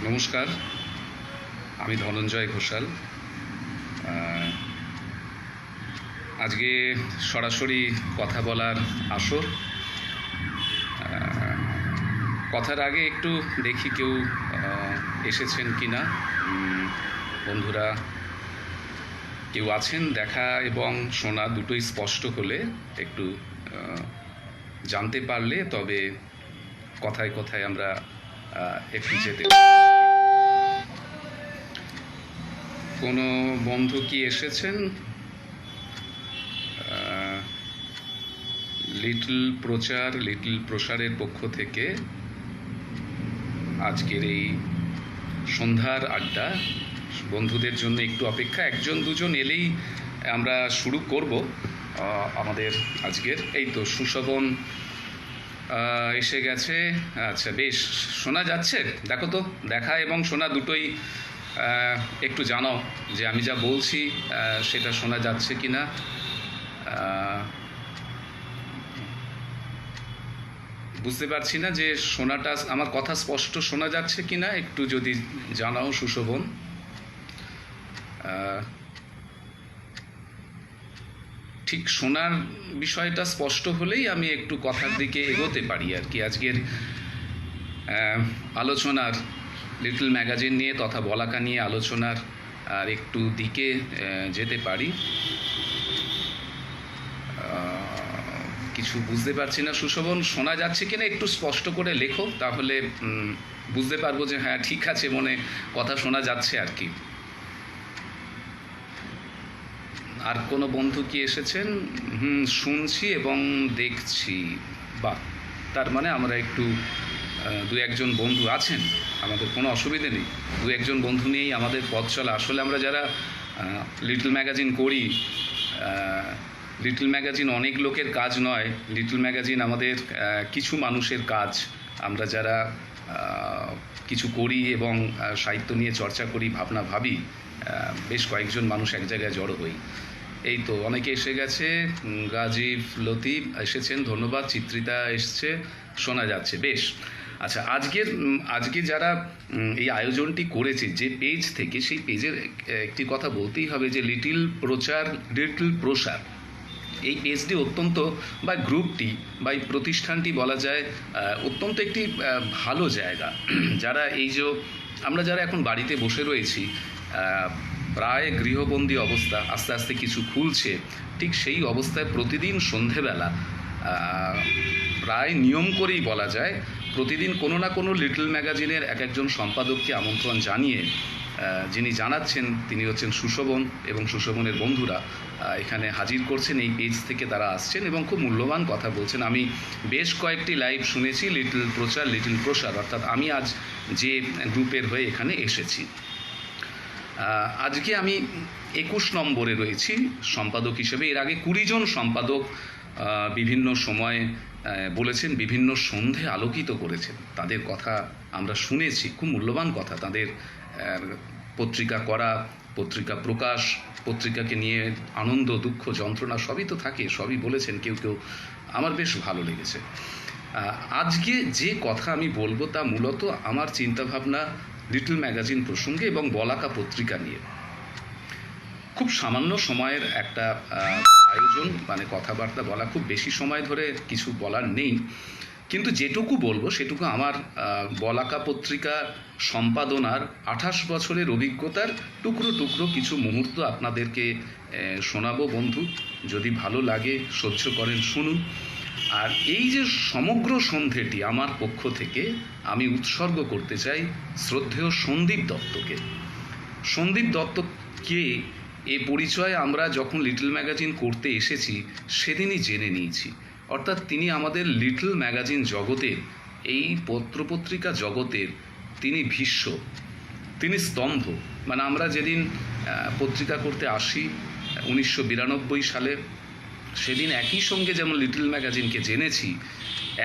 নমস্কার, আমি ধনঞ্জয় ঘোষাল। আজকে সরাসরি কথা বলার আসর। কথার আগে একটু দেখি কেউ এসেছেন কি না। বন্ধুরা কেউ আছেন? দেখা এবং শোনা দুটোই স্পষ্ট হলে, একটু জানতে পারলে তবে কথায় কথায় আমরা একটু যেতে। কোনো বন্ধু কি এসেছেন? লিটল প্রসারের পক্ষ থেকে আজকের এই সন্ধ্যার আড্ডা বন্ধুদের জন্য একটু অপেক্ষা। একজন দুজন এলেই আমরা শুরু করব আমাদের আজকের। এই তো সুশোভন এসে গেছে। আচ্ছা, বেশ, শোনা যাচ্ছে? দেখো তো, দেখা এবং শোনা দুটোই একটু জানাও যে আমি যা বলছি সেটা শোনা যাচ্ছে কি না। বুঝতে পারছি না যে শোনাটা, আমার কথা স্পষ্ট শোনা যাচ্ছে কি না, একটু যদি জানাও সুশোভন। ঠিক শোনার বিষয়টা স্পষ্ট হলেই আমি একটু কথার দিকে এগোতে পারি আর কি। আজকের আলোচনার লিটল ম্যাগাজিন নিয়ে তথা বলাকা নিয়ে আলোচনার আর একটু দিকে যেতে পারি। কিছু বুঝতে পারছি না সুশোভন, শোনা যাচ্ছে কিনা একটু স্পষ্ট করে লেখো, তাহলে বুঝতে পারবো যে হ্যাঁ ঠিক আছে, মনে কথা শোনা যাচ্ছে আর কি। আর কোনো বন্ধু কি এসেছেন? শুনছি এবং দেখছি। বাহ, তার মানে আমরা একটু দু একজন বন্ধু আছেন, আমাদের কোনো অসুবিধে নেই। দু একজন বন্ধু নিয়েই আমাদের পথ চলা। আসলে আমরা যারা লিটল ম্যাগাজিন করি, লিটল ম্যাগাজিন অনেক লোকের কাজ নয়, লিটল ম্যাগাজিন আমাদের কিছু মানুষের কাজ। আমরা যারা কিছু করি এবং সাহিত্য নিয়ে চর্চা করি, ভাবনা ভাবি, বেশ কয়েকজন মানুষ এক জায়গায় জড়ো হই। এই তো অনেকে এসে গেছে। গাজীব লতিফ এসেছেন, ধন্যবাদ। চিত্রিতা এসছে, শোনা যাচ্ছে, বেশ। আচ্ছা, আজকে যারা এই আয়োজনটি করেছে যে পেজ থেকে, সেই পেজের একটি কথা বলতেই হবে যে লিটল প্রসার, এই পেজটি অত্যন্ত, বা গ্রুপটি বা এই প্রতিষ্ঠানটি বলা যায় অত্যন্ত একটি ভালো জায়গা। যারা এই যে আমরা যারা এখন বাড়িতে বসে রয়েছি, প্রায় গৃহবন্দী অবস্থা, আস্তে আস্তে কিছু খুলছে, ঠিক সেই অবস্থায় প্রতিদিন সন্ধেবেলা প্রায় নিয়ম করেই বলা যায় প্রতিদিন কোনো না কোনো লিটল ম্যাগাজিনের একজন সম্পাদককে আমন্ত্রণ জানিয়ে, যিনি জানাচ্ছেন তিনি হচ্ছেন সুশোভন, এবং সুশোভনের বন্ধুরা এখানে হাজির করছেন। এই পেজ থেকে তারা আসছেন এবং খুব মূল্যবান কথা বলছেন। আমি বেশ কয়েকটি লাইভ শুনেছি লিটল প্রসার, অর্থাৎ আমি আজ যে গ্রুপের হয়ে এখানে এসেছি। আজকে আমি 21 নম্বরে রয়েছি সম্পাদক হিসেবে। এর আগে 20 জন সম্পাদক বিভিন্ন সময় বলেছেন, বিভিন্ন সন্ধে আলোকিত করেছেন। তাদের কথা আমরা শুনেছি, খুব মূল্যবান কথা। তাদের পত্রিকা করা, পত্রিকা প্রকাশ, পত্রিকাকে নিয়ে আনন্দ, দুঃখ, যন্ত্রণা সবই তো থাকে, সবই বলেছেন কেউ কেউ। আমার বেশ ভালো লেগেছে। আজকে যে কথা আমি বলবো তা মূলত আমার চিন্তাভাবনা লিটল ম্যাগাজিন প্রসঙ্গে এবং বলাকা পত্রিকা নিয়ে। খুব সামান্য সময়ের একটা আয়োজন, মানে কথাবার্তা বলা, খুব বেশি সময় ধরে কিছু বলার নেই, কিন্তু যেটুকু বলবো সেটুকু আমার বলাকা পত্রিকা সম্পাদনার 28 বছরের অভিজ্ঞতার টুকরো টুকরো কিছু মুহূর্ত আপনাদেরকে শোনাবো বন্ধু। যদি ভালো লাগে, সহ্য করেন, শুনুন। আর এই যে সমগ্র সন্ধেটি আমার পক্ষ থেকে আমি উৎসর্গ করতে চাই শ্রদ্ধেয় সন্দীপ দত্তকে। সন্দীপ দত্তকে এ পরিচয় আমরা যখন লিটল ম্যাগাজিন করতে এসেছি সেদিনই জেনে নিয়েছি। অর্থাৎ তিনি আমাদের লিটল ম্যাগাজিন জগতের, এই পত্রপত্রিকা জগতের তিনি ভীষ্ম, তিনি স্তম্ভ। মানে আমরা যেদিন পত্রিকা করতে আসি 1992 সালে, সেদিন একই সঙ্গে যেমন লিটল ম্যাগাজিনকে জেনেছি,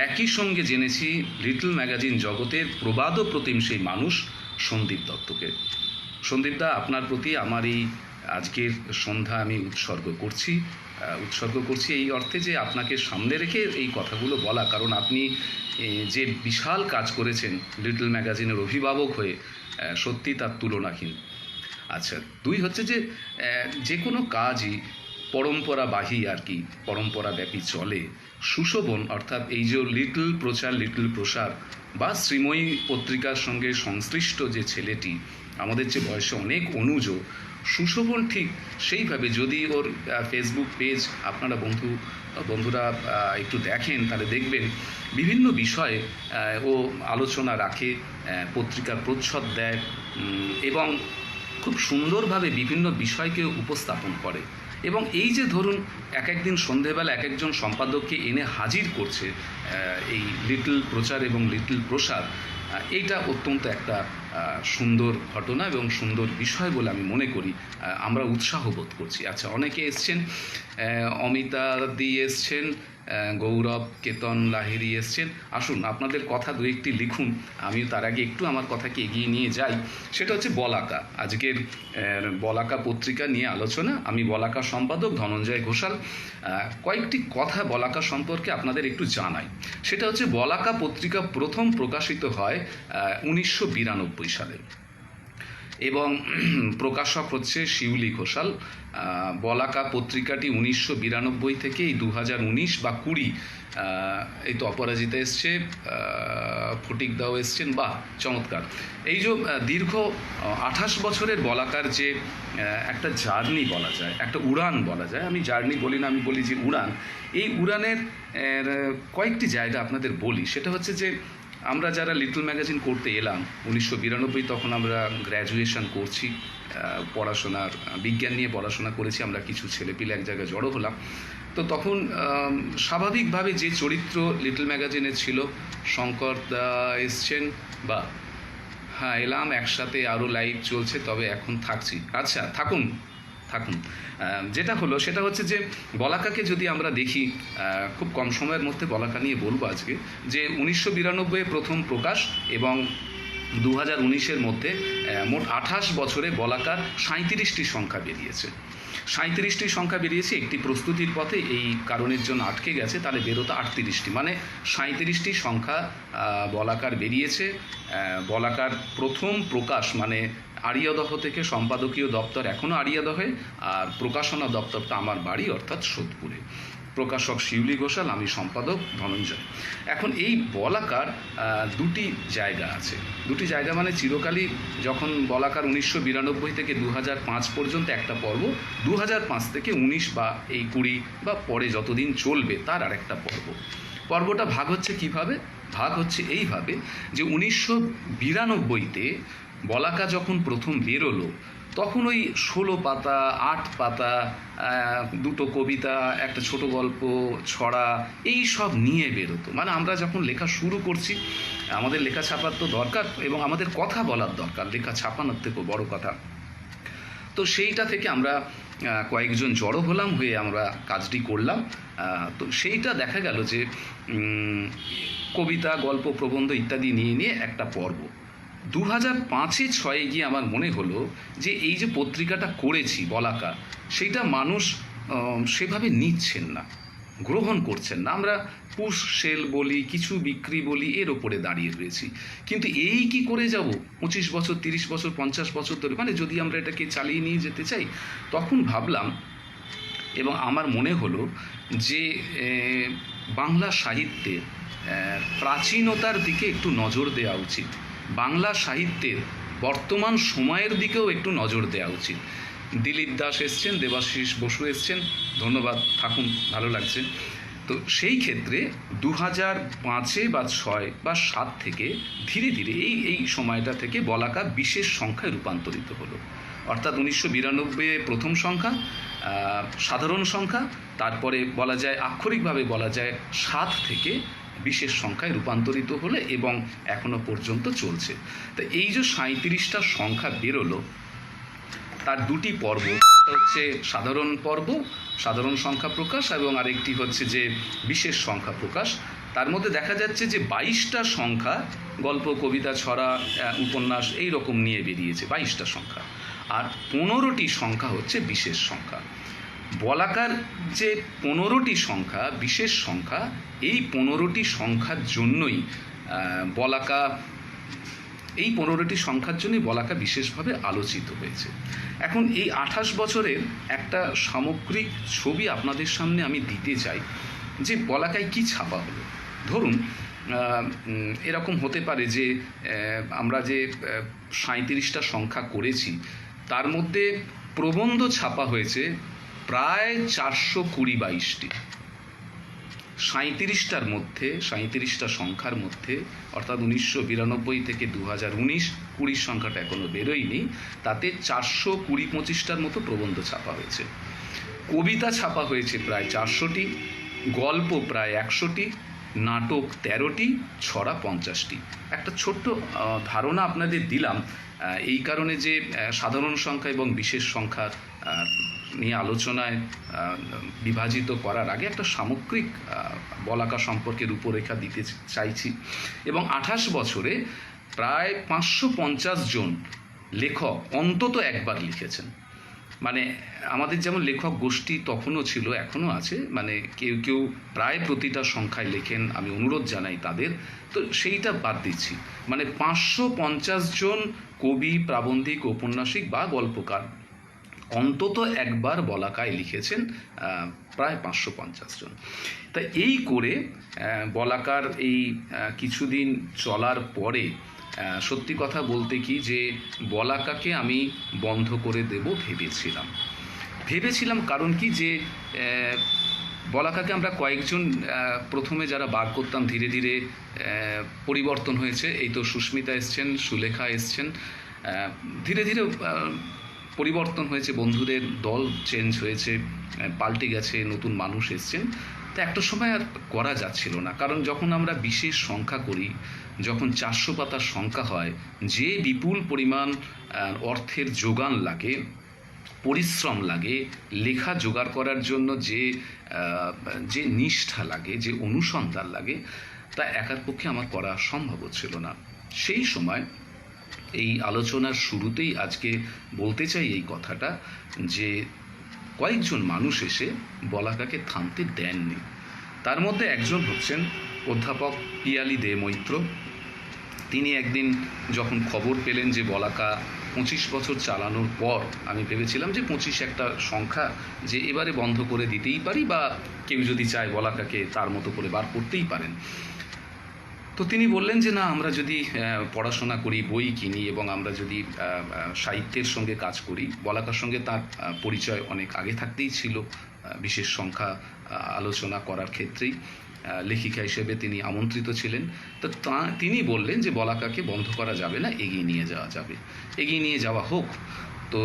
একই সঙ্গে জেনেছি লিটল ম্যাগাজিন জগতের প্রবাদ প্রতিম সেই মানুষ সন্দীপ দত্তকে। সন্দীপদা, আপনার প্রতি আমার এই আজকের সন্ধ্যা আমি উৎসর্গ করছি এই অর্থে যে আপনাকে সামনে রেখে এই কথাগুলো বলা। কারণ আপনি যে বিশাল কাজ করেছেন লিটল ম্যাগাজিনের অভিভাবক হয়ে, সত্যি তার তুলনাহীন। আচ্ছা, দুই হচ্ছে যে যে কোনো কাজই পরম্পরাবাহী আর কি, পরম্পরাব্যাপী চলে। সুশোভন অর্থাৎ এই যে লিটল প্রচার লিটল প্রসার বা শ্রীময়ী পত্রিকার সঙ্গে সংশ্লিষ্ট যে ছেলেটি, আমাদের যে বয়সে অনেক অনুজ, সুশোভন ঠিক সেইভাবে যদি ওর ফেসবুক পেজ আপনারা বন্ধুরা একটু দেখেন তাহলে দেখবেন বিভিন্ন বিষয়ে ও আলোচনা রাখে, পত্রিকার প্রচ্ছদ দেয় এবং খুব সুন্দরভাবে বিভিন্ন বিষয়কে উপস্থাপন করে। এবং এই যে ধরুন এক একদিন সন্ধেবেলা এক একজন সম্পাদককে এনে হাজির করছে এই লিটল প্রচার এবং লিটল প্রসার, এইটা অত্যন্ত একটা সুন্দর ঘটনা এবং সুন্দর বিষয় বলে আমি মনে করি। আমরা উৎসাহ বোধ করছি। আচ্ছা, অনেকে এসছেন, অমিতা দি এসছেন, গৌরব কেতন লাহিড়ী এসছেন। আসুন আপনাদের কথা দু একটি লিখুন, আমি তার আগে একটু আমার কথাকে এগিয়ে নিয়ে যাই। সেটা হচ্ছে বলাকা, আজকের বলাকা পত্রিকা নিয়ে আলোচনা। আমি বলাকা সম্পাদক ধনঞ্জয় ঘোষাল। কয়েকটি কথা বলাকা সম্পর্কে আপনাদের একটু জানাই। সেটা হচ্ছে বলাকা পত্রিকা প্রথম প্রকাশিত হয় 1992 সালে এবং প্রকাশক হচ্ছে শিউলি ঘোষাল। বলাকা পত্রিকাটি 1992 থেকে এই 2019 বা 20, এই তো অপরাজিতা এসছে, ফটিক দাও এসছেন, বা চমৎকার। এই যে দীর্ঘ 28 বছরের বলাকার যে একটা জার্নি বলা যায়, একটা উড়ান বলা যায়, আমি জার্নি বলি না, আমি বলি যে উড়ান। এই উড়ানের কয়েকটি জায়গা আপনাদের বলি। সেটা হচ্ছে যে আমরা যারা লিটল ম্যাগাজিন করতে এলাম 1992, তখন আমরা গ্র্যাজুয়েশন করছি, পড়াশোনার বিজ্ঞান নিয়ে পড়াশোনা করেছি। আমরা কিছু ছেলেপিলে এক জায়গায় জড়ো হলাম। তো তখন স্বাভাবিকভাবে যে চরিত্র লিটল ম্যাগাজিনে ছিল, শঙ্কর দা এসছেন, বা হ্যাঁ এলাম একসাথে, আরও লাইভ চলছে, তবে এখন থাকছি। আচ্ছা থাকুন। যেটা হলো সেটা হচ্ছে যে বলাকাকে যদি আমরা দেখি, খুব কম সময়ের মধ্যে বলাকা নিয়ে বলবো আজকে, যে 1992 প্রথম প্রকাশ এবং 2019-এর মধ্যে মোট 28 বছরে বলাকার 37টি সংখ্যা বেরিয়েছে। 37টি সংখ্যা বেরিয়েছে। একটি প্রস্তুতির পথে এই কারণের জন্য আটকে গেছে, তাহলে বেরোতো 38টি, মানে 37টি সংখ্যা বলাকার বেরিয়েছে। বলাকার প্রথম প্রকাশ মানে আড়িয়াদহ থেকে সম্পাদকীয় দপ্তর এখনও আড়িয়াদহে, আর প্রকাশনা দপ্তরটা আমার বাড়ি অর্থাৎ সোদপুরে। প্রকাশক শিউলি ঘোষাল, আমি সম্পাদক ধনঞ্জয়। এখন এই বলাকার দুটি জায়গা আছে। দুটি জায়গা মানে চিরকালই, যখন বলাকার 1992 থেকে 2005 পর্যন্ত একটা পর্ব, 2005 থেকে 19 বা এই 20 বা পরে যতদিন চলবে তার আরেকটা পর্ব। পর্বটা ভাগ হচ্ছে কিভাবে? ভাগ হচ্ছে এইভাবে যে 1992-তে বলাকা যখন প্রথম বেরোলো, তখন ওই 16 পাতা 8 পাতা, দুটো কবিতা, একটা ছোট গল্প, ছড়া, এই সব নিয়ে বেরোতো। মানে আমরা যখন লেখা শুরু করছি, আমাদের লেখা ছাপার তো দরকার এবং আমাদের কথা বলার দরকার, লেখা ছাপানোর থেকেও বড় কথা। তো সেইটা থেকে আমরা কয়েকজন জড়ো হলাম, হয়ে আমরা কাজটি করলাম। তো সেইটা দেখা গেল যে কবিতা, গল্প, প্রবন্ধ ইত্যাদি নিয়ে একটা পর্ব। 2005-6 গিয়ে আমার মনে হলো যে এই যে পত্রিকাটা করেছি বলাকা, সেইটা মানুষ সেভাবে নিচ্ছেন না, গ্রহণ করছেন না। আমরা পুশ সেল বলি, কিছু বিক্রি বলি, এর ওপরে দাঁড়িয়ে রয়েছি। কিন্তু এই কি করে যাব 25 বছর, 30 বছর, 50 বছর ধরে, মানে যদি আমরা এটাকে চালিয়ে নিয়ে যেতে চাই। তখন ভাবলাম এবং আমার মনে হলো যে বাংলা সাহিত্যের প্রাচীনতার দিকে একটু নজর দেওয়া উচিত, বাংলা সাহিত্যের বর্তমান সময়ের দিকেও একটু নজর দেওয়া উচিত। দিলীপ দাস এসছেন, দেবাশিস বসু এসছেন, ধন্যবাদ, থাকুন, ভালো লাগছে। তো সেই ক্ষেত্রে 2005 বা 6 বা 7 থেকে ধীরে ধীরে এই সময়টা থেকে বলাকা বিশেষ সংখ্যায় রূপান্তরিত হলো। অর্থাৎ 1992 প্রথম সংখ্যা, সাধারণ সংখ্যা, তারপরে বলা যায় আক্ষরিকভাবে বলা যায় 7 থেকে বিশেষ সংখ্যায় রূপান্তরিত হলে এবং এখনো পর্যন্ত চলছে। তো এই যে 37টা সংখ্যা বেরোলো, তার দুটি পর্ব, একটা হচ্ছে সাধারণ পর্ব, সাধারণ সংখ্যা প্রকাশ, এবং আরেকটি হচ্ছে যে বিশেষ সংখ্যা প্রকাশ। তার মধ্যে দেখা যাচ্ছে যে 22টা সংখ্যা গল্প, কবিতা, ছড়া, উপন্যাস এই রকম নিয়ে বেরিয়েছে, 22টা সংখ্যা, আর 15টি সংখ্যা হচ্ছে বিশেষ সংখ্যা। বলাকার যে 15টি সংখ্যা বিশেষ সংখ্যা, এই 15টি সংখ্যার জন্যই বলাকা এই 15টি সংখ্যার জন্যই বলাকা বিশেষভাবে আলোচিত হয়েছে। এখন এই 28 বছরের একটা সামগ্রিক ছবি আপনাদের সামনে আমি দিতে চাই যে বলাকায় কি ছাপা হলো। ধরুন এরকম হতে পারে যে আমরা যে 37টা সংখ্যা করেছি তার মধ্যে প্রবন্ধ ছাপা হয়েছে প্রায় 420-22টি। 37টার মধ্যে 37টা সংখ্যার মধ্যে অর্থাৎ 1992 থেকে 2019 20 সংখ্যাটা এখনো বেরোয়নি, তাতে 420-25টার মতো প্রবন্ধ ছাপা হয়েছে। কবিতা ছাপা হয়েছে প্রায় 400টি, গল্প প্রায় 100টি, নাটক 13টি, ছড়া 50টি। একটা ছোট্ট ধারণা আপনাদের দিলাম এই কারণে যে সাধারণ সংখ্যা এবং বিশেষ সংখ্যা নিয়ে আলোচনায় বিভাজিত করার আগে একটা সামগ্রিক বলাকা সম্পর্কে রূপরেখা দিতে চাইছি। এবং 28 বছরে প্রায় 550 জন লেখক অন্তত একবার লিখেছেন। মানে আমাদের যেমন লেখক গোষ্ঠী তখনও ছিল, এখনও আছে, মানে কেউ কেউ প্রায় প্রতিটা সংখ্যায় লেখেন, আমি অনুরোধ জানাই তাদের, তো সেইটা বাদ দিচ্ছি। মানে 550 জন কবি, প্রাবন্ধিক, ঔপন্যাসিক বা গল্পকার অন্তত একবার বলাকায় লিখেছেন, প্রায় 550 জন। তা এই করে বলাকার এই কিছুদিন চলার পরে সত্যি কথা বলতে কি যে বলাকাকে আমি বন্ধ করে দেব ভেবেছিলাম কারণ কি যে বলাকাকে আমরা কয়েকজন প্রথমে যারা বার করতাম, ধীরে ধীরে পরিবর্তন হয়েছে। এই তো সুস্মিতা এসছেন, সুলেখা এসছেন, ধীরে ধীরে পরিবর্তন হয়েছে, বন্ধুদের দল চেঞ্জ হয়েছে, পাল্টে গেছে, নতুন মানুষ এসছেন। তো একটা সময় আর করা যাচ্ছিল না, কারণ যখন আমরা বিশেষ সংখ্যা করি, যখন 400 পাতার সংখ্যা হয়, যে বিপুল পরিমাণ অর্থের যোগান লাগে, পরিশ্রম লাগে, লেখা জোগাড় করার জন্য যে নিষ্ঠা লাগে, যে অনুসন্ধান লাগে, তা একার পক্ষে আমার করা সম্ভব হচ্ছিল না। সেই সময় এই আলোচনার শুরুতেই আজকে বলতে চাই এই কথাটা যে কয়েকজন মানুষ এসে বলাকাকে থামতে দেননি। তার মধ্যে একজন হচ্ছেন অধ্যাপক পিয়ালি দে মৈত্র। তিনি একদিন যখন খবর পেলেন যে বলাকা 25 বছর চালানোর পর, আমি ভেবেছিলাম যে 25 একটা সংখ্যা যে এবারে বন্ধ করে দিতেই পারি, বা কেউ যদি চায় বলাকাকে তার মতো করে বার করতেই পারেন। তো তিনি বললেন যে না, আমরা যদি পড়াশোনা করি, বই কিনি এবং আমরা যদি সাহিত্যের সঙ্গে কাজ করি, বলাকার সঙ্গে তার পরিচয় অনেক আগে থাকতেই ছিল, বিশেষ সংখ্যা আলোচনা করার ক্ষেত্রেই লেখিকা হিসেবে তিনি আমন্ত্রিত ছিলেন। তো তিনি বললেন যে বলাকাকে বন্ধ করা যাবে না, এগিয়ে নিয়ে যাওয়া যাবে, এগিয়ে নিয়ে যাওয়া হোক। তো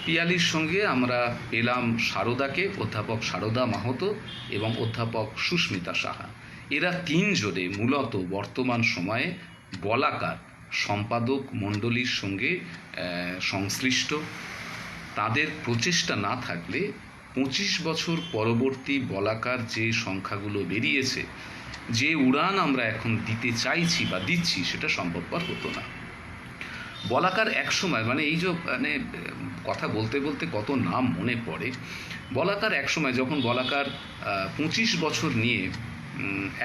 পিয়ালির সঙ্গে আমরা পেলাম সারদাকে, অধ্যাপক সারদা মাহাতো এবং অধ্যাপক সুস্মিতা সাহা। এরা তিনজনে মূলত বর্তমান সময়ে বলাকার সম্পাদক মণ্ডলীর সঙ্গে সংশ্লিষ্ট। তাদের প্রচেষ্টা না থাকলে 25 বছর পরবর্তী বলাকার যে সংখ্যাগুলো বেরিয়েছে, যে উড়ান আমরা এখন দিতে চাইছি বা দিচ্ছি, সেটা সম্ভবপর হতো না। বলাকার একসময়, মানে এই যে কথা বলতে বলতে কত নাম মনে পড়ে, বলাকার একসময় যখন বলাকার 25 বছর নিয়ে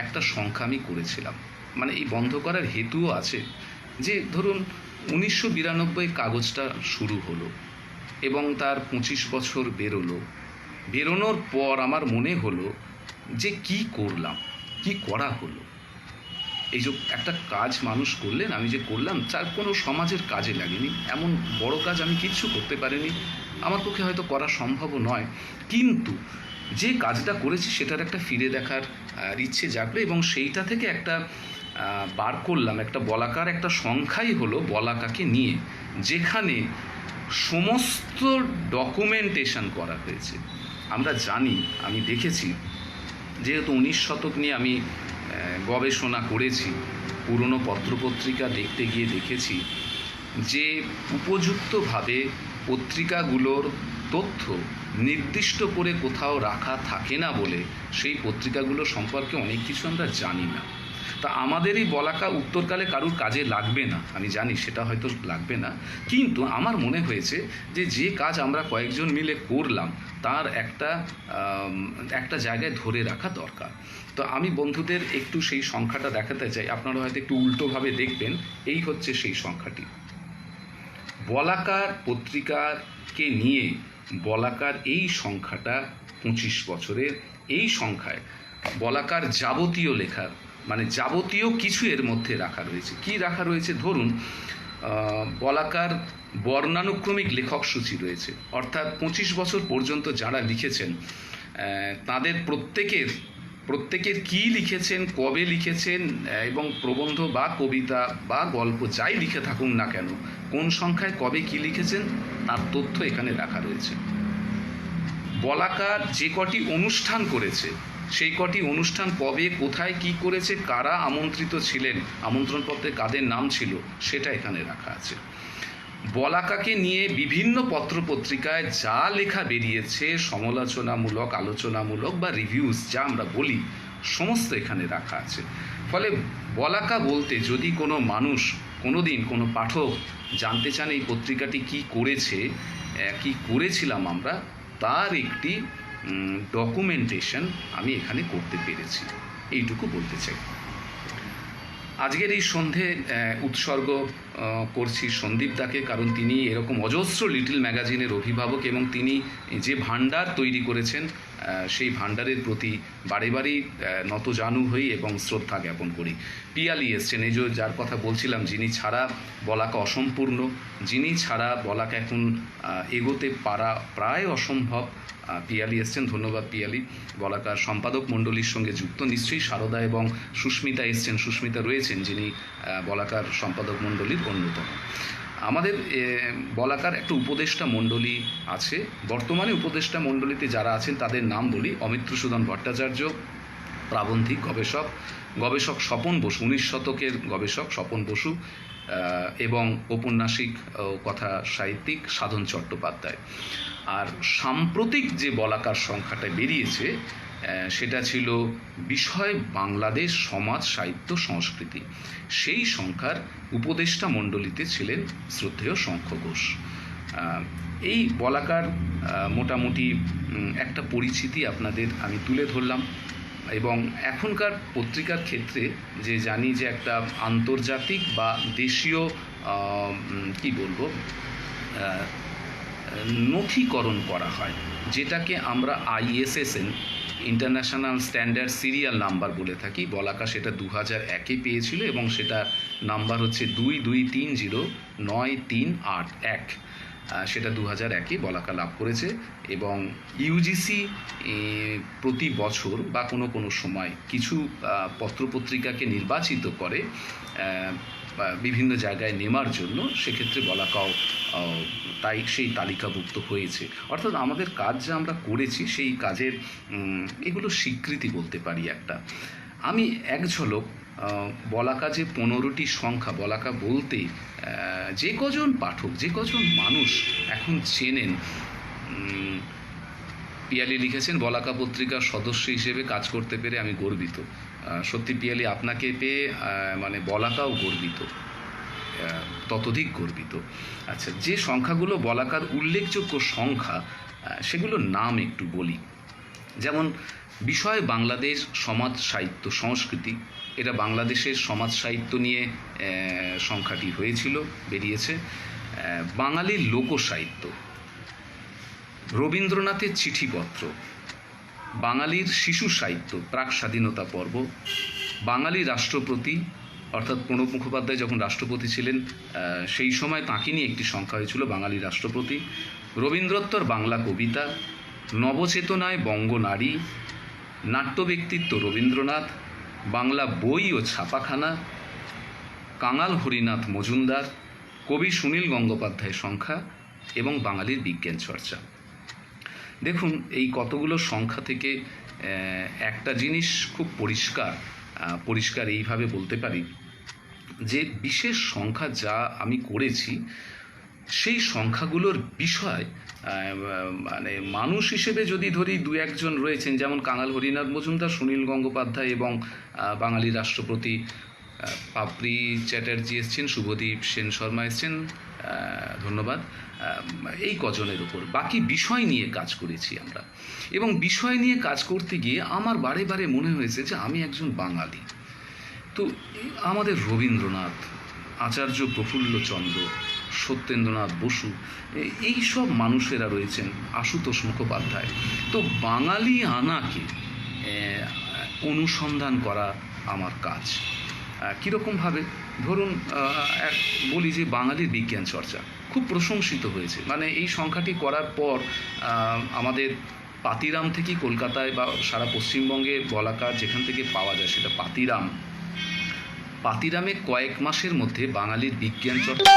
একটা সংখ্যা আমি করেছিলাম, মানে এই বন্ধ করার হেতুও আছে যে ধরুন 1992 কাগজটা শুরু হলো এবং তার 25 বছর বেরোনোর পর আমার মনে হলো যে কি করলাম, কি করা হলো। এই যে একটা কাজ মানুষ করলেন, আমি যে করলাম, তার কোনো সমাজের কাজে লাগেনি, এমন বড় কাজ আমি কিচ্ছু করতে পারিনি, আমার পক্ষে হয়তো করা সম্ভবও নয়, কিন্তু যে কাজটা করেছি সেটার একটা ফিরে দেখার ইচ্ছে জাগলো এবং সেইটা থেকে একটা বার করলাম, একটা বলাকার একটা সংখ্যাই হলো বলাকাকে নিয়ে, যেখানে সমস্ত ডকুমেন্টেশন করা হয়েছে। আমরা জানি, আমি দেখেছি, যেহেতু 19 শতক নিয়ে আমি গবেষণা করেছি, পুরনো পত্রপত্রিকা দেখতে গিয়ে দেখেছি যে উপযুক্তভাবে পত্রিকাগুলোর তথ্য নির্দিষ্ট করে কোথাও রাখা থাকে না বলে সেই পত্রিকাগুলো সম্পর্কে অনেক কিছু আমরা জানি না। তা আমাদেরই বলাকা উত্তরকালে কারুর কাজে লাগবে না, আমি জানি সেটা হয়তো লাগবে না, কিন্তু আমার মনে হয়েছে যে কাজ আমরা কয়েকজন মিলে করলাম তার একটা জায়গায় ধরে রাখা দরকার। তো আমি বন্ধুদের একটু সেই সংখ্যাটা দেখাতে চাই, আপনারা হয়তো একটু উল্টোভাবে দেখবেন। এই হচ্ছে সেই সংখ্যাটি। বলাকার পত্রিকাকে নিয়ে বলাকার এই সংখ্যাটা 25 বছরের এই সংখ্যায় বলাকার যাবতীয় লেখার মানে যাবতীয় কিছু এর মধ্যে রাখা রয়েছে। কি রাখা রয়েছে? ধরুন, বলাকার বর্ণানুক্রমিক লেখক সূচি রয়েছে, অর্থাৎ 25 বছর পর্যন্ত যারা লিখেছেন তাদের প্রত্যেকের কি লিখেছেন, কবে লিখেছেন, এবং প্রবন্ধ বা কবিতা বা গল্প যাই লিখে থাকুন না কেন, কোন সংখ্যায় কবে কি লিখেছেন তার তথ্য এখানে রাখা রয়েছে। বলাকার যে কটি অনুষ্ঠান করেছে সেই কটি অনুষ্ঠান কবে, কোথায়, কি করেছে, কারা আমন্ত্রিত ছিলেন, আমন্ত্রণপত্রে কাদের নাম ছিল, সেটা এখানে রাখা আছে। বলাকাকে নিয়ে বিভিন্ন পত্রপত্রিকায় যা লেখা বেরিয়েছে, সমালোচনামূলক, আলোচনামূলক বা রিভিউজ যা আমরা বলি, সমস্ত এখানে রাখা আছে। ফলে বলাকা বলতে যদি কোনো মানুষ, কোনো দিন কোনো পাঠক জানতে চান এই পত্রিকাটি কি করেছে, কি করেছিলাম আমরা, তার একটি ডকুমেন্টেশন আমি এখানে করতে পেরেছি, এইটুকু বলতে চাই। আজকের এই সন্ধে উৎসর্গ করছি সন্দীপ দাকে, কারণ তিনি এরকম অজস্র লিটল ম্যাগাজিনের অভিভাবক এবং তিনি যে ভাণ্ডার তৈরি করেছেন সেই ভাণ্ডারের প্রতি বারে বারেই নতজানু হই এবং শ্রদ্ধা জ্ঞাপন করি। পিয়ালি এসছেন, এই যে যার কথা বলছিলাম, যিনি ছাড়া বলাকা অসম্পূর্ণ, যিনি ছাড়া বলাকা এখন এগোতে পারা প্রায় অসম্ভব। পিয়ালি এসছেন, ধন্যবাদ পিয়ালি। বলাকার সম্পাদক মণ্ডলীর সঙ্গে যুক্ত, নিশ্চয়ই সারদা এবং সুস্মিতা এসছেন, সুস্মিতা রয়েছেন, যিনি বলাকার সম্পাদক মণ্ডলীর অন্যতম। আমাদের বলাকার একটা উপদেষ্টা মণ্ডলী আছে। বর্তমানে উপদেষ্টা মণ্ডলীতে যারা আছেন তাদের নাম বলি: অমিত্রসূদন ভট্টাচার্য, প্রাবন্ধিক গবেষক স্বপন বসু, 19 শতকের গবেষক স্বপন বসু, এবং ঔপন্যাসিক কথা সাহিত্যিক সাধন চট্টোপাধ্যায়। আর সাম্প্রতিক যে বলাকার সংখ্যাটা বেরিয়েছে সেটা ছিল বিষয় বাংলাদেশ সমাজ সাহিত্য সংস্কৃতি। সেই সংখ্যার উপদেষ্টা মণ্ডলীতে ছিলেন শ্রদ্ধেয় শঙ্খ ঘোষ। এই বলাকার মোটামুটি একটা পরিচিতি আপনাদের আমি তুলে ধরলাম। এবং এখনকার পত্রিকার ক্ষেত্রে যে জানি যে একটা আন্তর্জাতিক বা দেশীয় কি বলবো নথিকরণ করা হয়, যেটাকে আমরা ISSN, international standard serial number বলে থাকি। বলাকা সেটা 2001-এ পেয়েছিল এবং সেটা নাম্বার হচ্ছে 22309381। সেটা 2001-এ বলাকা লাভ করেছে। এবং ইউজিসি প্রতি বছর বা কোনো সময় কিছু পত্রপত্রিকাকে নির্বাচিত করে বিভিন্ন জায়গায় নেমার জন্য, সেক্ষেত্রে বলাকাও তাই সেই তালিকাভুক্ত হয়েছে। অর্থাৎ আমাদের কাজ যা আমরা করেছি সেই কাজের এগুলো স্বীকৃতি বলতে পারি একটা। আমি এক ঝলক বলাকা যে 15টি সংখ্যা, বলাকা বলতে যে কজন পাঠক, যে কজন মানুষ এখন চেনেন। পিয়ালি লিখেছেন, বলাকা পত্রিকার সদস্য হিসেবে কাজ করতে পেরে আমি গর্বিত। সত্যি পিয়ালি, আপনাকে পেয়ে মানে বলাকাও গর্বিত, ততোধিক গর্বিত। আচ্ছা, যে সংখ্যাগুলো বলাকার উল্লেখযোগ্য সংখ্যা সেগুলোর নাম একটু বলি। যেমন বিষয় বাংলাদেশ সমাজ সাহিত্য সংস্কৃতি, এটা বাংলাদেশের সমাজ সাহিত্য নিয়ে সংখ্যাটি হয়েছিল, বেরিয়েছে। বাঙালির লোকসাহিত্য, রবীন্দ্রনাথের চিঠিপত্র, বাঙালির শিশু সাহিত্য, প্রাক স্বাধীনতা পর্ব, বাঙালি রাষ্ট্রপতি, অর্থাৎ প্রণব মুখোপাধ্যায় যখন রাষ্ট্রপতি ছিলেন সেই সময় তাঁকে নিয়ে একটি সংখ্যা হয়েছিল, বাঙালি রাষ্ট্রপতি, রবীন্দ্রোত্তর বাংলা কবিতা, নবচেতনায় বঙ্গনারী, নাট্য ব্যক্তিত্ব রবীন্দ্রনাথ, বাংলা বই ও ছাপাখানা, কাঙাল হরিনাথ মজুমদার, কবি সুনীল গঙ্গোপাধ্যায় সংখ্যা এবং বাঙালির বিজ্ঞান চর্চা। দেখুন, এই কতগুলো সংখ্যা থেকে একটা জিনিস খুব পরিষ্কার এইভাবে বলতে পারি যে বিশেষ সংখ্যা যা আমি করেছি সেই সংখ্যাগুলোর বিষয় মানে মানুষ হিসেবে যদি ধরি, 2-1 রয়েছেন, যেমন কাঙাল হরিনাথ মজুমদার, সুনীল গঙ্গোপাধ্যায় এবং বাঙালি রাষ্ট্রপতি পাপড়ি চ্যাটার্জি এসছেন, শুভদীপ সেন শর্মা এসছেন, ধন্যবাদ। এই কজনের উপর বাকি বিষয় নিয়ে কাজ করেছি আমরা, এবং বিষয় নিয়ে কাজ করতে গিয়ে আমার বারে বারে মনে হয়েছে যে আমি একজন বাঙালি। তো আমাদের রবীন্দ্রনাথ, আচার্য প্রফুল্লচন্দ্র, সত্যেন্দ্রনাথ বসু, এই সব মানুষেরা রয়েছেন, আশুতোষ মুখোপাধ্যায়। তো বাঙালি আনাকে অনুসন্ধান করা আমার কাজ। কীরকমভাবে ধরুন, বলি যে বাঙালির বিজ্ঞান চর্চা খুব প্রশংসিত হয়েছে। মানে এই সংখ্যাটি করার পর আমাদের পাতিরাম থেকে কলকাতায় বা সারা পশ্চিমবঙ্গে বলাকার যেখান থেকে পাওয়া যায় সেটা পাতিরামে কয়েক মাসের মধ্যে বাঙালির বিজ্ঞান চর্চা